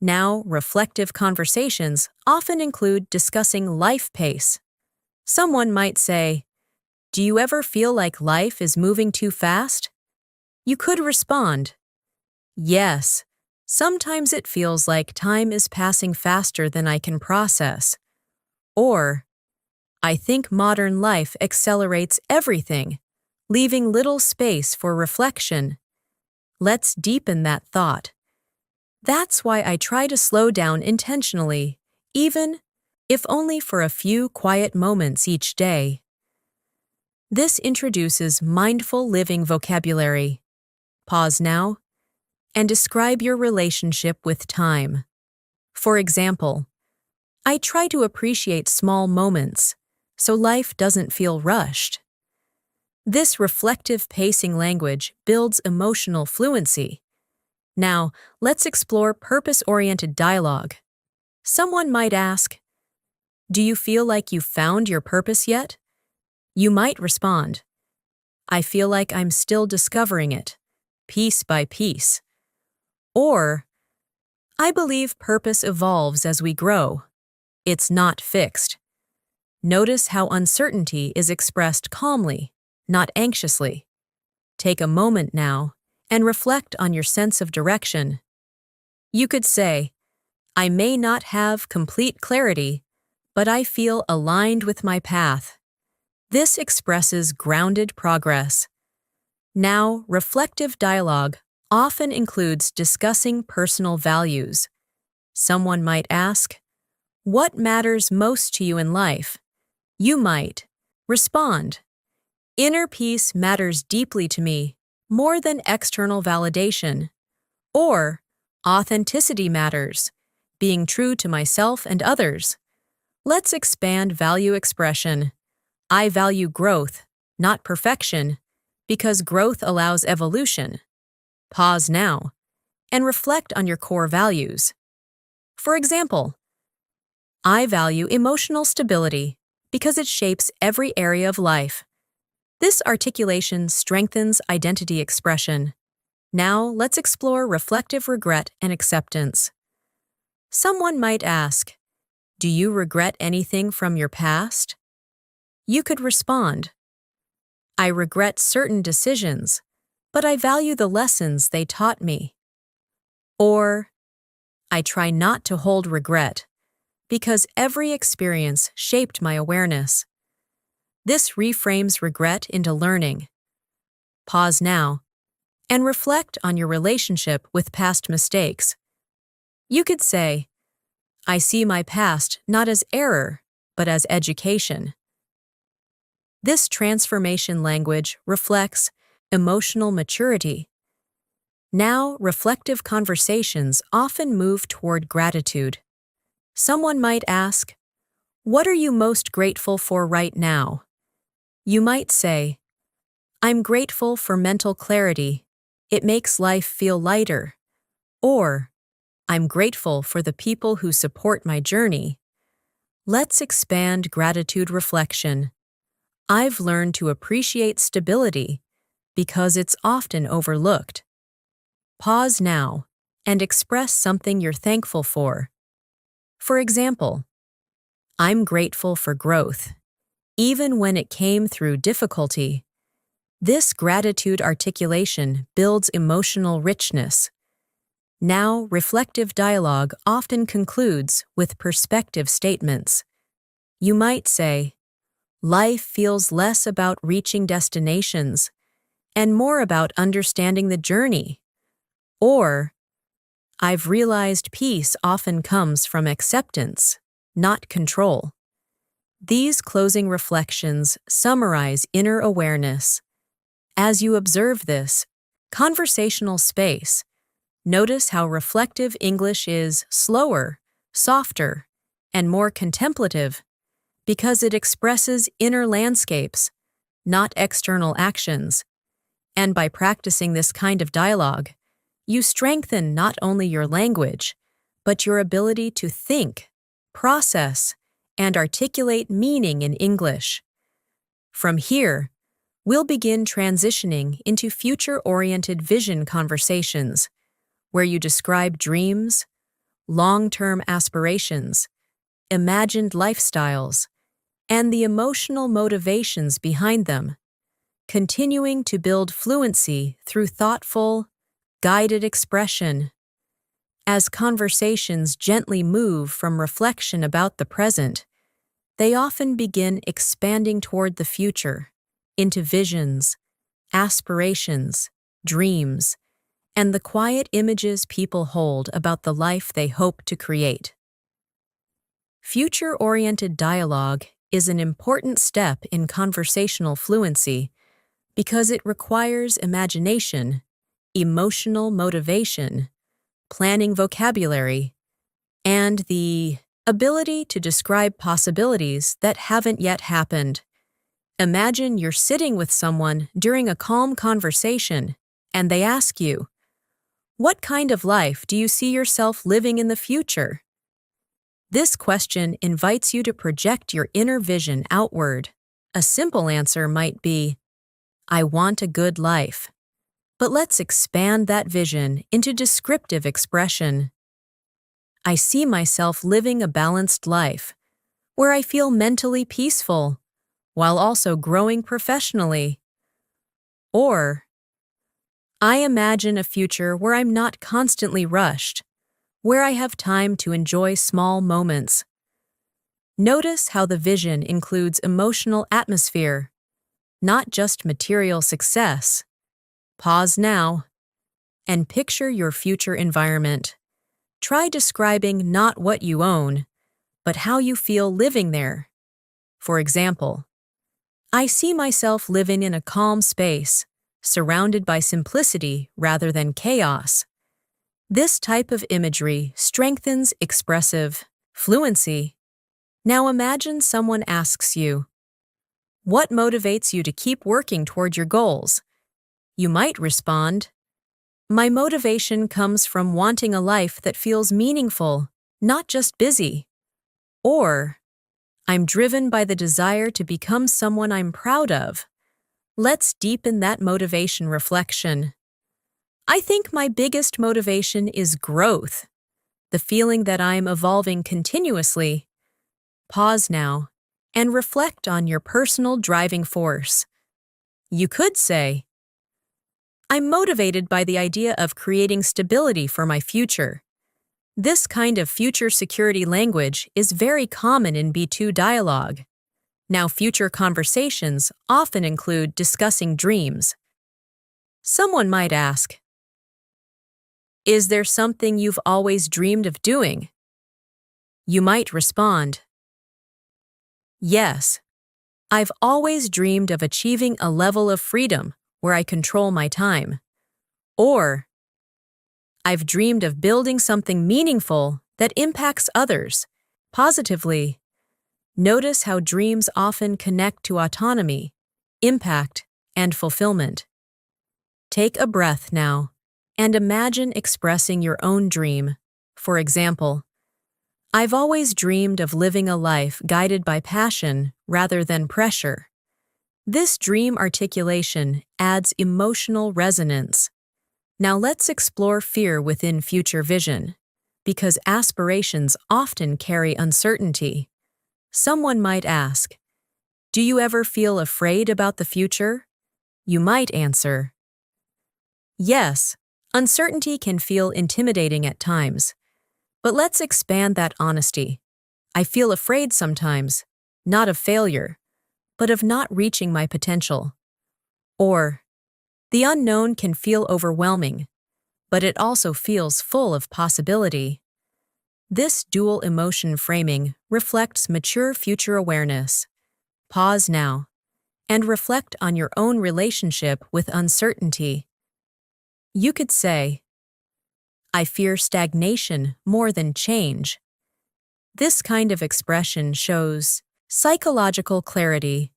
Now, reflective conversations often include discussing life pace. Someone might say, "Do you ever feel like life is moving too fast?" You could respond, "Yes, sometimes it feels like time is passing faster than I can process." Or, "I think modern life accelerates everything, leaving little space for reflection." Let's deepen that thought. That's why I try to slow down intentionally, even if only for a few quiet moments each day. This introduces mindful living vocabulary. Pause now and describe your relationship with time. For example, I try to appreciate small moments so life doesn't feel rushed. This reflective pacing language builds emotional fluency. Now, let's explore purpose-oriented dialogue. Someone might ask, "Do you feel like you've found your purpose yet?" You might respond, "I feel like I'm still discovering it, piece by piece." Or, "I believe purpose evolves as we grow. It's not fixed." Notice how uncertainty is expressed calmly, not anxiously. Take a moment now and reflect on your sense of direction. You could say, "I may not have complete clarity, but I feel aligned with my path." This expresses grounded progress. Now, reflective dialogue often includes discussing personal values. Someone might ask, "What matters most to you in life?" You might respond, "Inner peace matters deeply to me, more than external validation." Or, "Authenticity matters, being true to myself and others." Let's expand value expression. I value growth, not perfection, because growth allows evolution. Pause now and reflect on your core values. For example, I value emotional stability because it shapes every area of life. This articulation strengthens identity expression. Now, let's explore reflective regret and acceptance. Someone might ask, "Do you regret anything from your past?" You could respond, "I regret certain decisions, but I value the lessons they taught me." Or, "I try not to hold regret, because every experience shaped my awareness." This reframes regret into learning. Pause now and reflect on your relationship with past mistakes. You could say, "I see my past not as error, but as education." This transformation language reflects emotional maturity. Now, reflective conversations often move toward gratitude. Someone might ask, "What are you most grateful for right now?" You might say, "I'm grateful for mental clarity. It makes life feel lighter." Or, "I'm grateful for the people who support my journey." Let's expand gratitude reflection. I've learned to appreciate stability because it's often overlooked. Pause now and express something you're thankful for. For example, I'm grateful for growth, even when it came through difficulty. This gratitude articulation builds emotional richness. Now, reflective dialogue often concludes with perspective statements. You might say, "Life feels less about reaching destinations and more about understanding the journey." Or, "I've realized peace often comes from acceptance, not control." These closing reflections summarize inner awareness. As you observe this conversational space, notice how reflective English is slower, softer, and more contemplative because it expresses inner landscapes, not external actions. And by practicing this kind of dialogue, you strengthen not only your language, but your ability to think, process, and articulate meaning in English. From here, we'll begin transitioning into future-oriented vision conversations, where you describe dreams, long-term aspirations, imagined lifestyles, and the emotional motivations behind them, continuing to build fluency through thoughtful, guided expression. As conversations gently move from reflection about the present, they often begin expanding toward the future, into visions, aspirations, dreams, and the quiet images people hold about the life they hope to create. Future-oriented dialogue is an important step in conversational fluency because it requires imagination, emotional motivation, planning vocabulary, and the Ability to describe possibilities that haven't yet happened. Imagine you're sitting with someone during a calm conversation, and they ask you, "What kind of life do you see yourself living in the future?" This question invites you to project your inner vision outward. A simple answer might be, "I want a good life." But let's expand that vision into descriptive expression. "I see myself living a balanced life, where I feel mentally peaceful, while also growing professionally." Or, "I imagine a future where I'm not constantly rushed, where I have time to enjoy small moments." Notice how the vision includes emotional atmosphere, not just material success. Pause now and picture your future environment. Try describing not what you own, but how you feel living there. For example, "I see myself living in a calm space, surrounded by simplicity rather than chaos." This type of imagery strengthens expressive fluency. Now imagine someone asks you, "What motivates you to keep working toward your goals?" You might respond, "My motivation comes from wanting a life that feels meaningful, not just busy." Or, "I'm driven by the desire to become someone I'm proud of." Let's deepen that motivation reflection. "I think my biggest motivation is growth, the feeling that I'm evolving continuously." Pause now and reflect on your personal driving force. You could say, "I'm motivated by the idea of creating stability for my future." This kind of future security language is very common in B2 dialogue. Now, future conversations often include discussing dreams. Someone might ask, "Is there something you've always dreamed of doing?" You might respond, "Yes, I've always dreamed of achieving a level of freedom where I control my time." Or, "I've dreamed of building something meaningful that impacts others positively." Notice how dreams often connect to autonomy, impact, and fulfillment. Take a breath now and imagine expressing your own dream. For example, "I've always dreamed of living a life guided by passion rather than pressure." This dream articulation adds emotional resonance. Now let's explore fear within future vision, because aspirations often carry uncertainty. Someone might ask, "Do you ever feel afraid about the future?" You might answer, "Yes, uncertainty can feel intimidating at times." But let's expand that honesty. "I feel afraid sometimes, not of failure, but of not reaching my potential." Or, "The unknown can feel overwhelming, but it also feels full of possibility." This dual emotion framing reflects mature future awareness. Pause now and reflect on your own relationship with uncertainty. You could say, "I fear stagnation more than change." This kind of expression shows psychological clarity.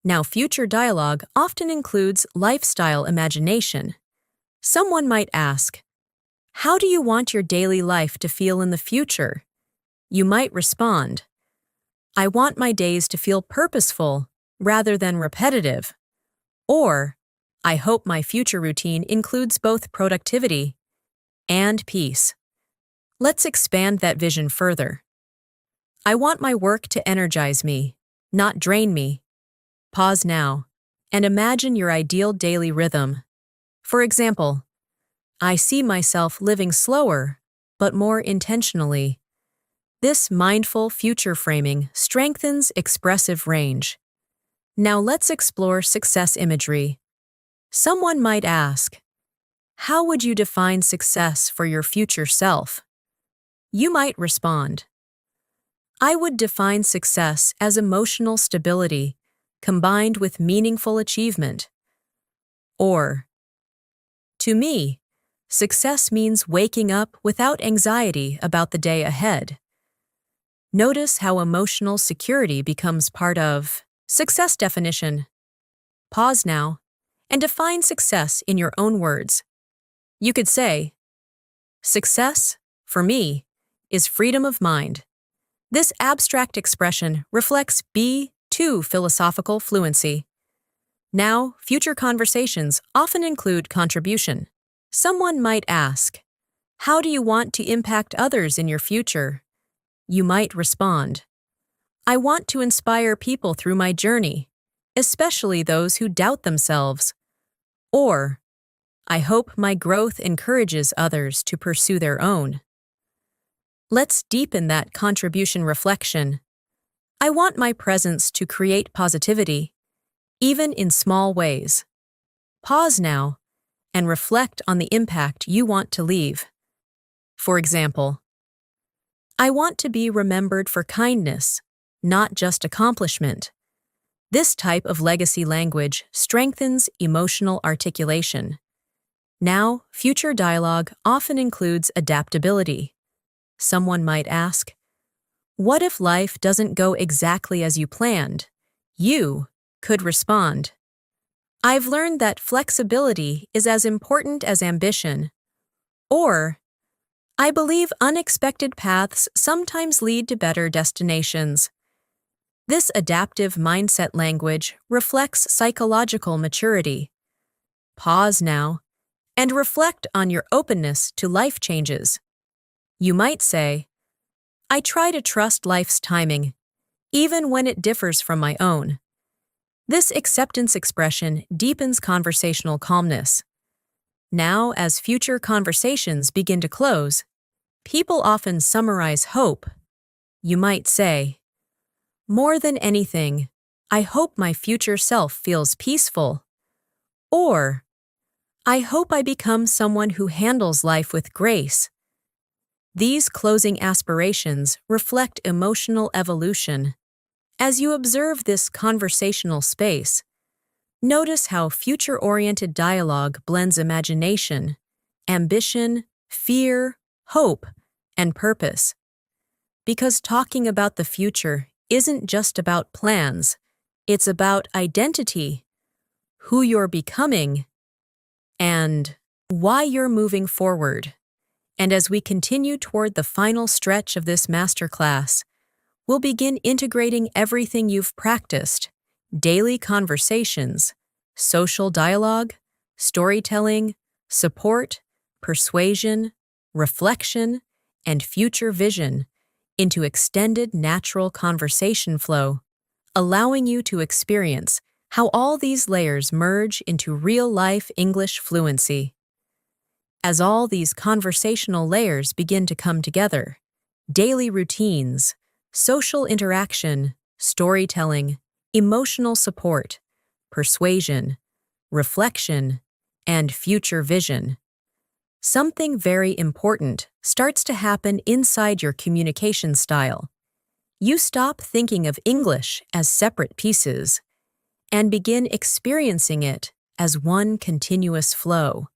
Now, future dialogue often includes lifestyle imagination. Someone might ask, "How do you want your daily life to feel in the future?" You might respond, "I want my days to feel purposeful rather than repetitive." Or, "I hope my future routine includes both productivity and peace." Let's expand that vision further. "I want my work to energize me, not drain me." Pause now and imagine your ideal daily rhythm. For example, "I see myself living slower, but more intentionally." This mindful future framing strengthens expressive range. Now let's explore success imagery. Someone might ask, "How would you define success for your future self?" You might respond, "I would define success as emotional stability combined with meaningful achievement." Or, "To me, success means waking up without anxiety about the day ahead." Notice how emotional security becomes part of success definition. Pause now and define success in your own words. You could say, success, for me, is freedom of mind. This abstract expression reflects B2 philosophical fluency. Now, future conversations often include contribution. Someone might ask, how do you want to impact others in your future? You might respond, I want to inspire people through my journey, especially those who doubt themselves. Or, I hope my growth encourages others to pursue their own. Let's deepen that contribution reflection. I want my presence to create positivity, even in small ways. Pause now and reflect on the impact you want to leave. For example, I want to be remembered for kindness, not just accomplishment. This type of legacy language strengthens emotional articulation. Now, future dialogue often includes adaptability. Someone might ask, what if life doesn't go exactly as you planned? You could respond, I've learned that flexibility is as important as ambition. Or, I believe unexpected paths sometimes lead to better destinations. This adaptive mindset language reflects psychological maturity. Pause now and reflect on your openness to life changes. You might say, I try to trust life's timing, even when it differs from my own. This acceptance expression deepens conversational calmness. Now, as future conversations begin to close, people often summarize hope. You might say, more than anything, I hope my future self feels peaceful. Or, I hope I become someone who handles life with grace. These closing aspirations reflect emotional evolution. As you observe this conversational space, notice how future-oriented dialogue blends imagination, ambition, fear, hope, and purpose. Because talking about the future isn't just about plans, it's about identity, who you're becoming, and why you're moving forward. And as we continue toward the final stretch of this masterclass, we'll begin integrating everything you've practiced: daily conversations, social dialogue, storytelling, support, persuasion, reflection, and future vision into extended natural conversation flow, allowing you to experience how all these layers merge into real-life English fluency. As all these conversational layers begin to come together, daily routines, social interaction, storytelling, emotional support, persuasion, reflection, and future vision, something very important starts to happen inside your communication style. You stop thinking of English as separate pieces and begin experiencing it as one continuous flow.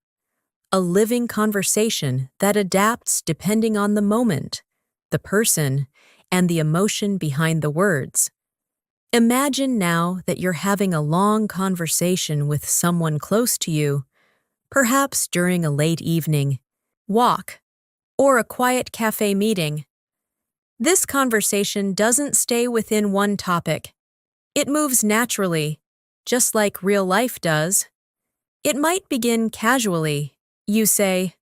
A living conversation that adapts depending on the moment, the person, and the emotion behind the words. Imagine now that you're having a long conversation with someone close to you, perhaps during a late evening walk or a quiet cafe meeting. This conversation doesn't stay within one topic. It moves naturally, just like real life does. It might begin casually. You say,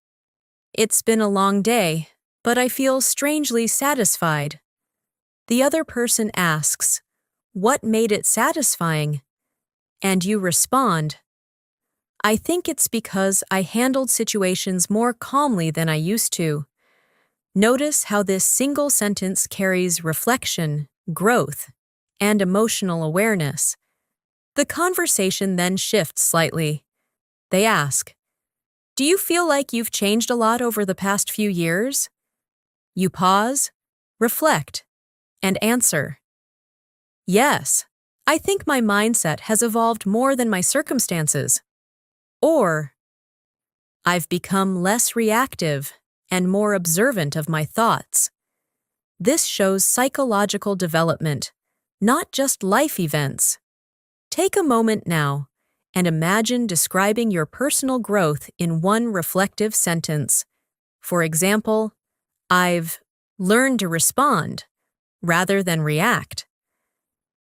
it's been a long day, but I feel strangely satisfied. The other person asks, what made it satisfying? And you respond, I think it's because I handled situations more calmly than I used to. Notice how this single sentence carries reflection, growth, and emotional awareness. The conversation then shifts slightly. They ask, do you feel like you've changed a lot over the past few years? You pause, reflect, and answer. Yes, I think my mindset has evolved more than my circumstances. Or, I've become less reactive and more observant of my thoughts. This shows psychological development, not just life events. Take a moment now and imagine describing your personal growth in one reflective sentence. For example, I've learned to respond rather than react.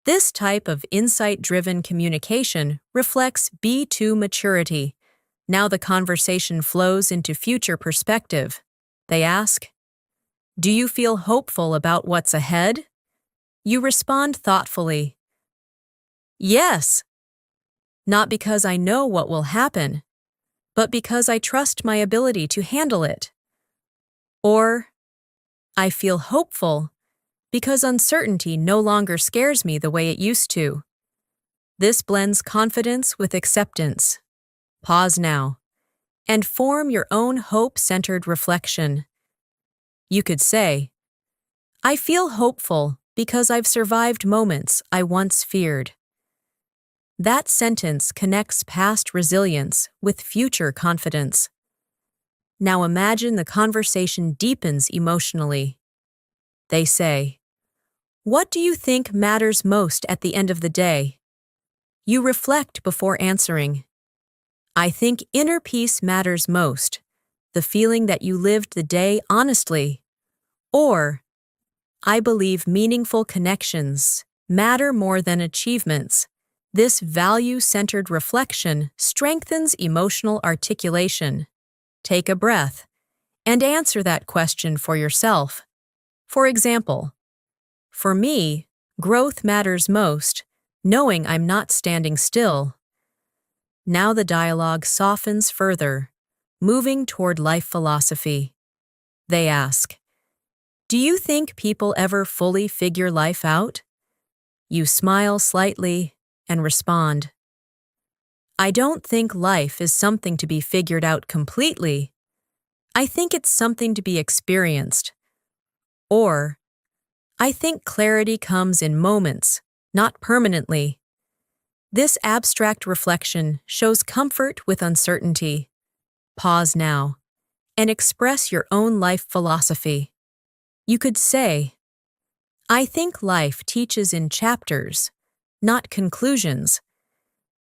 This type of insight-driven communication reflects B2 maturity. Now the conversation flows into future perspective. They ask, "Do you feel hopeful about what's ahead?" You respond thoughtfully, "Yes," not because I know what will happen, but because I trust my ability to handle it. Or, "I feel hopeful because uncertainty no longer scares me the way it used to." This blends confidence with acceptance. Pause now and form your own hope-centered reflection. You could say, "I feel hopeful because I've survived moments I once feared." That sentence connects past resilience with future confidence. Now imagine the conversation deepens emotionally. They say, "What do you think matters most at the end of the day?" You reflect before answering. "I think inner peace matters most, the feeling that you lived the day honestly." Or, "I believe meaningful connections matter more than achievements." This value-centered reflection strengthens emotional articulation. Take a breath and answer that question for yourself. For example, "For me, growth matters most, knowing I'm not standing still." Now the dialogue softens further, moving toward life philosophy. They ask, "Do you think people ever fully figure life out?" You smile slightly and respond, "I don't think life is something to be figured out completely. I think it's something to be experienced." Or, "I think clarity comes in moments, not permanently." This abstract reflection shows comfort with uncertainty. Pause now and express your own life philosophy. You could say, "I think life teaches in chapters, not conclusions."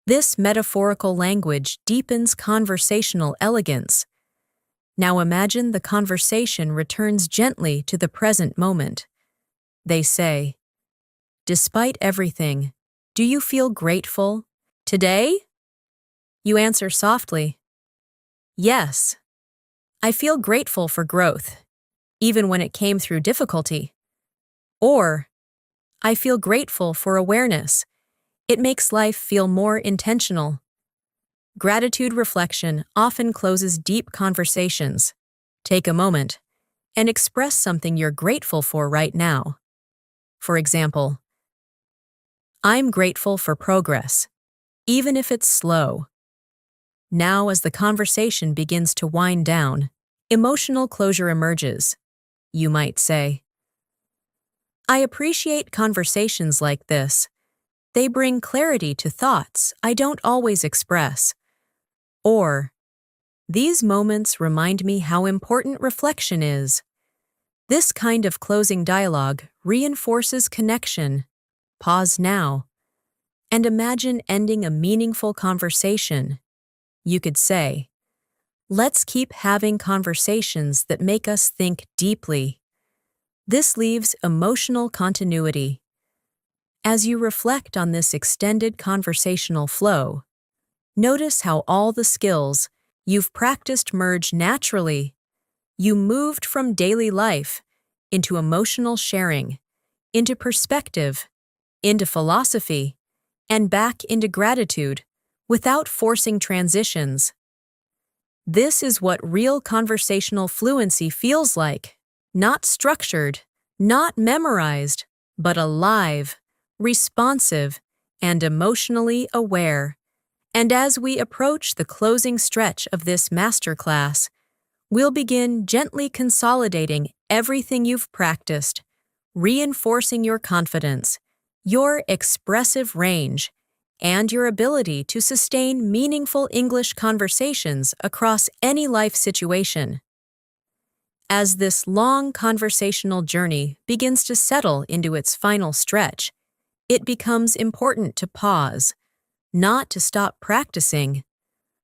This metaphorical language deepens conversational elegance. Now imagine the conversation returns gently to the present moment. They say, "Despite everything, do you feel grateful today?" You answer softly, "Yes, I feel grateful for growth, even when it came through difficulty." Or, "I feel grateful for awareness. It makes life feel more intentional." Gratitude reflection often closes deep conversations. Take a moment and express something you're grateful for right now. For example, "I'm grateful for progress, even if it's slow." Now, as the conversation begins to wind down, emotional closure emerges. You might say, "I appreciate conversations like this. They bring clarity to thoughts I don't always express." Or, "These moments remind me how important reflection is." This kind of closing dialogue reinforces connection. Pause now and imagine ending a meaningful conversation. You could say, "Let's keep having conversations that make us think deeply." This leaves emotional continuity. As you reflect on this extended conversational flow, notice how all the skills you've practiced merge naturally. You moved from daily life into emotional sharing, into perspective, into philosophy, and back into gratitude without forcing transitions. This is what real conversational fluency feels like. Not structured, not memorized, but alive, responsive, and emotionally aware. And as we approach the closing stretch of this masterclass, we'll begin gently consolidating everything you've practiced, reinforcing your confidence, your expressive range, and your ability to sustain meaningful English conversations across any life situation. As this long conversational journey begins to settle into its final stretch, it becomes important to pause, not to stop practicing,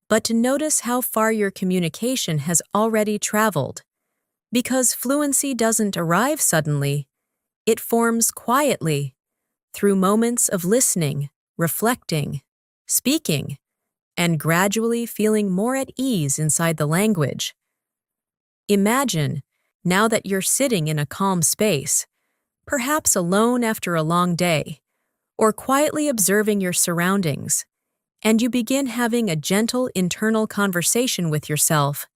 but to notice how far your communication has already traveled. Because fluency doesn't arrive suddenly, it forms quietly, through moments of listening, reflecting, speaking, and gradually feeling more at ease inside the language. Imagine, now that you're sitting in a calm space, perhaps alone after a long day, or quietly observing your surroundings, and you begin having a gentle internal conversation with yourself.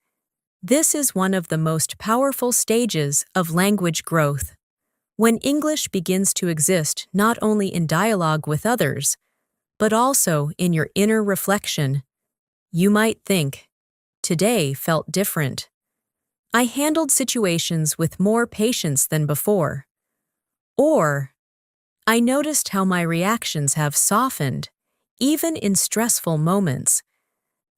This is one of the most powerful stages of language growth. When English begins to exist not only in dialogue with others, but also in your inner reflection, you might think, "Today felt different. I handled situations with more patience than before." Or, "I noticed how my reactions have softened, even in stressful moments."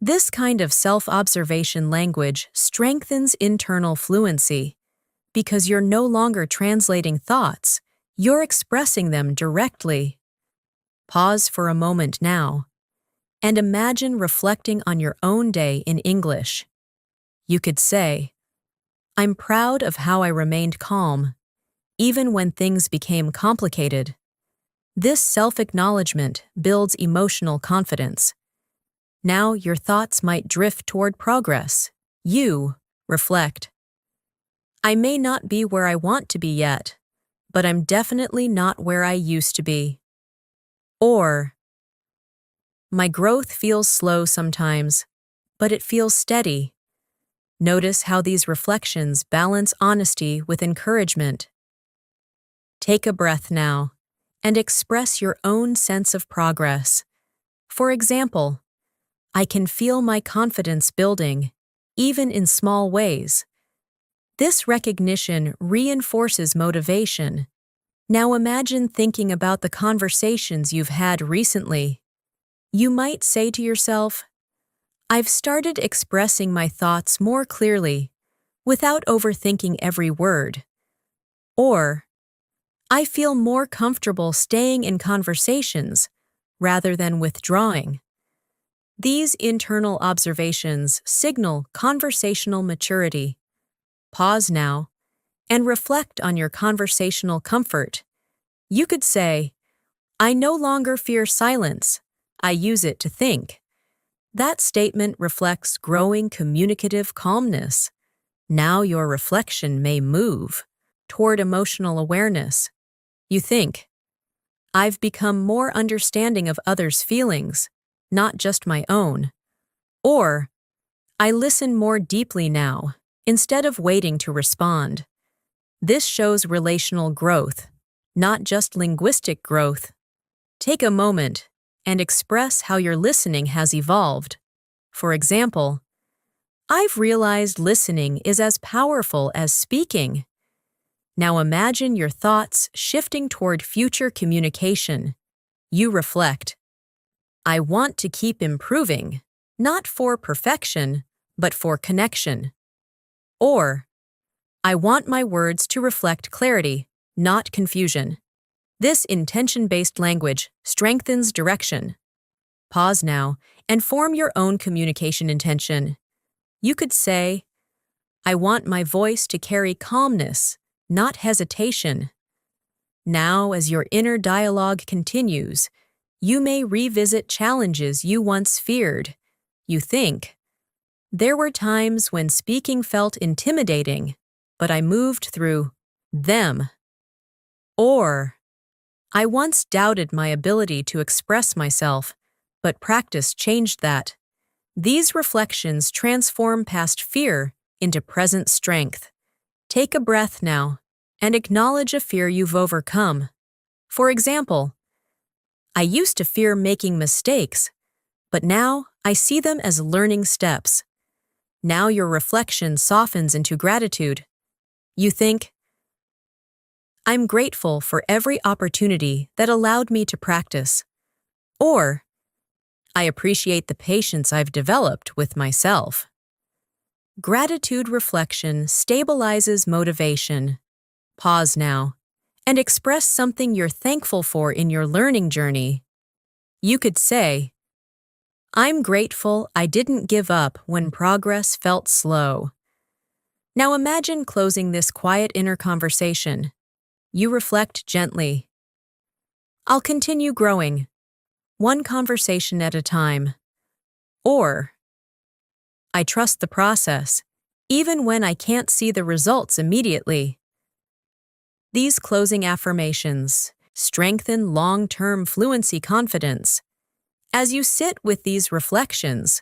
This kind of self-observation language strengthens internal fluency, because you're no longer translating thoughts, you're expressing them directly. Pause for a moment now, and imagine reflecting on your own day in English. You could say, "I'm proud of how I remained calm, even when things became complicated." This self-acknowledgement builds emotional confidence. Now your thoughts might drift toward progress. You reflect, "I may not be where I want to be yet, but I'm definitely not where I used to be." Or, "My growth feels slow sometimes, but it feels steady." Notice how these reflections balance honesty with encouragement. Take a breath now and express your own sense of progress. For example, "I can feel my confidence building, even in small ways." This recognition reinforces motivation. Now imagine thinking about the conversations you've had recently. You might say to yourself, "I've started expressing my thoughts more clearly, without overthinking every word." Or, "I feel more comfortable staying in conversations rather than withdrawing." These internal observations signal conversational maturity. Pause now and reflect on your conversational comfort. You could say, "I no longer fear silence. I use it to think." That statement reflects growing communicative calmness. Now your reflection may move toward emotional awareness. You think, "I've become more understanding of others' feelings, not just my own." Or, "I listen more deeply now, instead of waiting to respond." This shows relational growth, not just linguistic growth. Take a moment and express how your listening has evolved. For example, "I've realized listening is as powerful as speaking." Now imagine your thoughts shifting toward future communication. You reflect, "I want to keep improving, not for perfection, but for connection." Or, "I want my words to reflect clarity, not confusion." This intention-based language strengthens direction. Pause now and form your own communication intention. You could say, "I want my voice to carry calmness, not hesitation." Now, as your inner dialogue continues, you may revisit challenges you once feared. You think, "There were times when speaking felt intimidating, but I moved through them." Or, "I once doubted my ability to express myself, but practice changed that." These reflections transform past fear into present strength. Take a breath now and acknowledge a fear you've overcome. For example, "I used to fear making mistakes, but now I see them as learning steps." Now your reflection softens into gratitude. You think, "I'm grateful for every opportunity that allowed me to practice." Or, "I appreciate the patience I've developed with myself." Gratitude reflection stabilizes motivation. Pause now and express something you're thankful for in your learning journey. You could say, "I'm grateful I didn't give up when progress felt slow." Now imagine closing this quiet inner conversation. You reflect gently. "I'll continue growing, one conversation at a time." Or, "I trust the process, even when I can't see the results immediately." These closing affirmations strengthen long-term fluency confidence. As you sit with these reflections,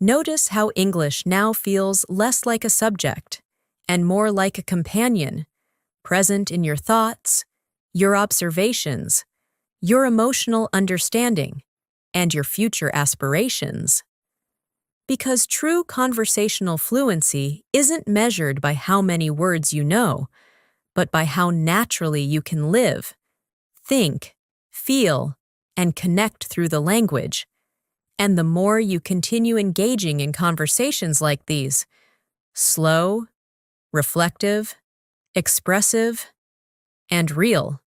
notice how English now feels less like a subject and more like a companion, present in your thoughts, your observations, your emotional understanding, and your future aspirations. Because true conversational fluency isn't measured by how many words you know, but by how naturally you can live, think, feel, and connect through the language. And the more you continue engaging in conversations like these, slow, reflective, expressive, and real,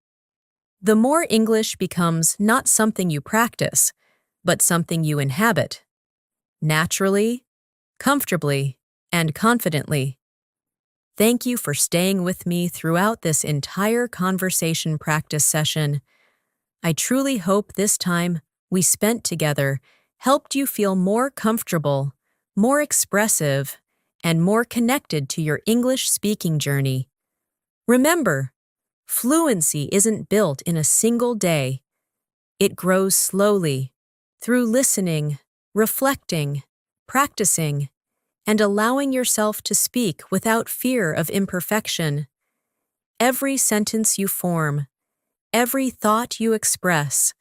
the more English becomes not something you practice, but something you inhabit, naturally, comfortably, and confidently. Thank you for staying with me throughout this entire conversation practice session. I truly hope this time we spent together helped you feel more comfortable, more expressive, and more connected to your English speaking journey. Remember, fluency isn't built in a single day. It grows slowly, through listening, reflecting, practicing, and allowing yourself to speak without fear of imperfection. Every sentence you form, every thought you express,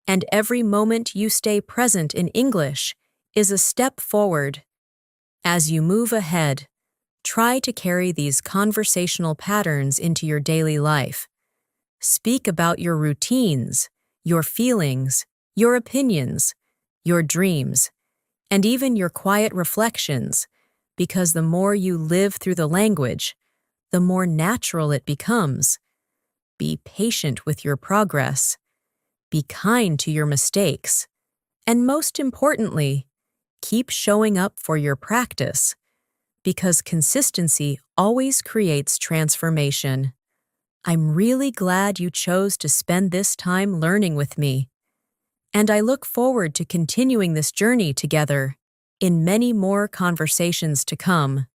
and every moment you stay present in English is a step forward. As you move ahead, try to carry these conversational patterns into your daily life. Speak about your routines, your feelings, your opinions, your dreams, and even your quiet reflections, because the more you live through the language, the more natural it becomes. Be patient with your progress. Be kind to your mistakes. And most importantly, keep showing up for your practice, because consistency always creates transformation. I'm really glad you chose to spend this time learning with me, and I look forward to continuing this journey together in many more conversations to come.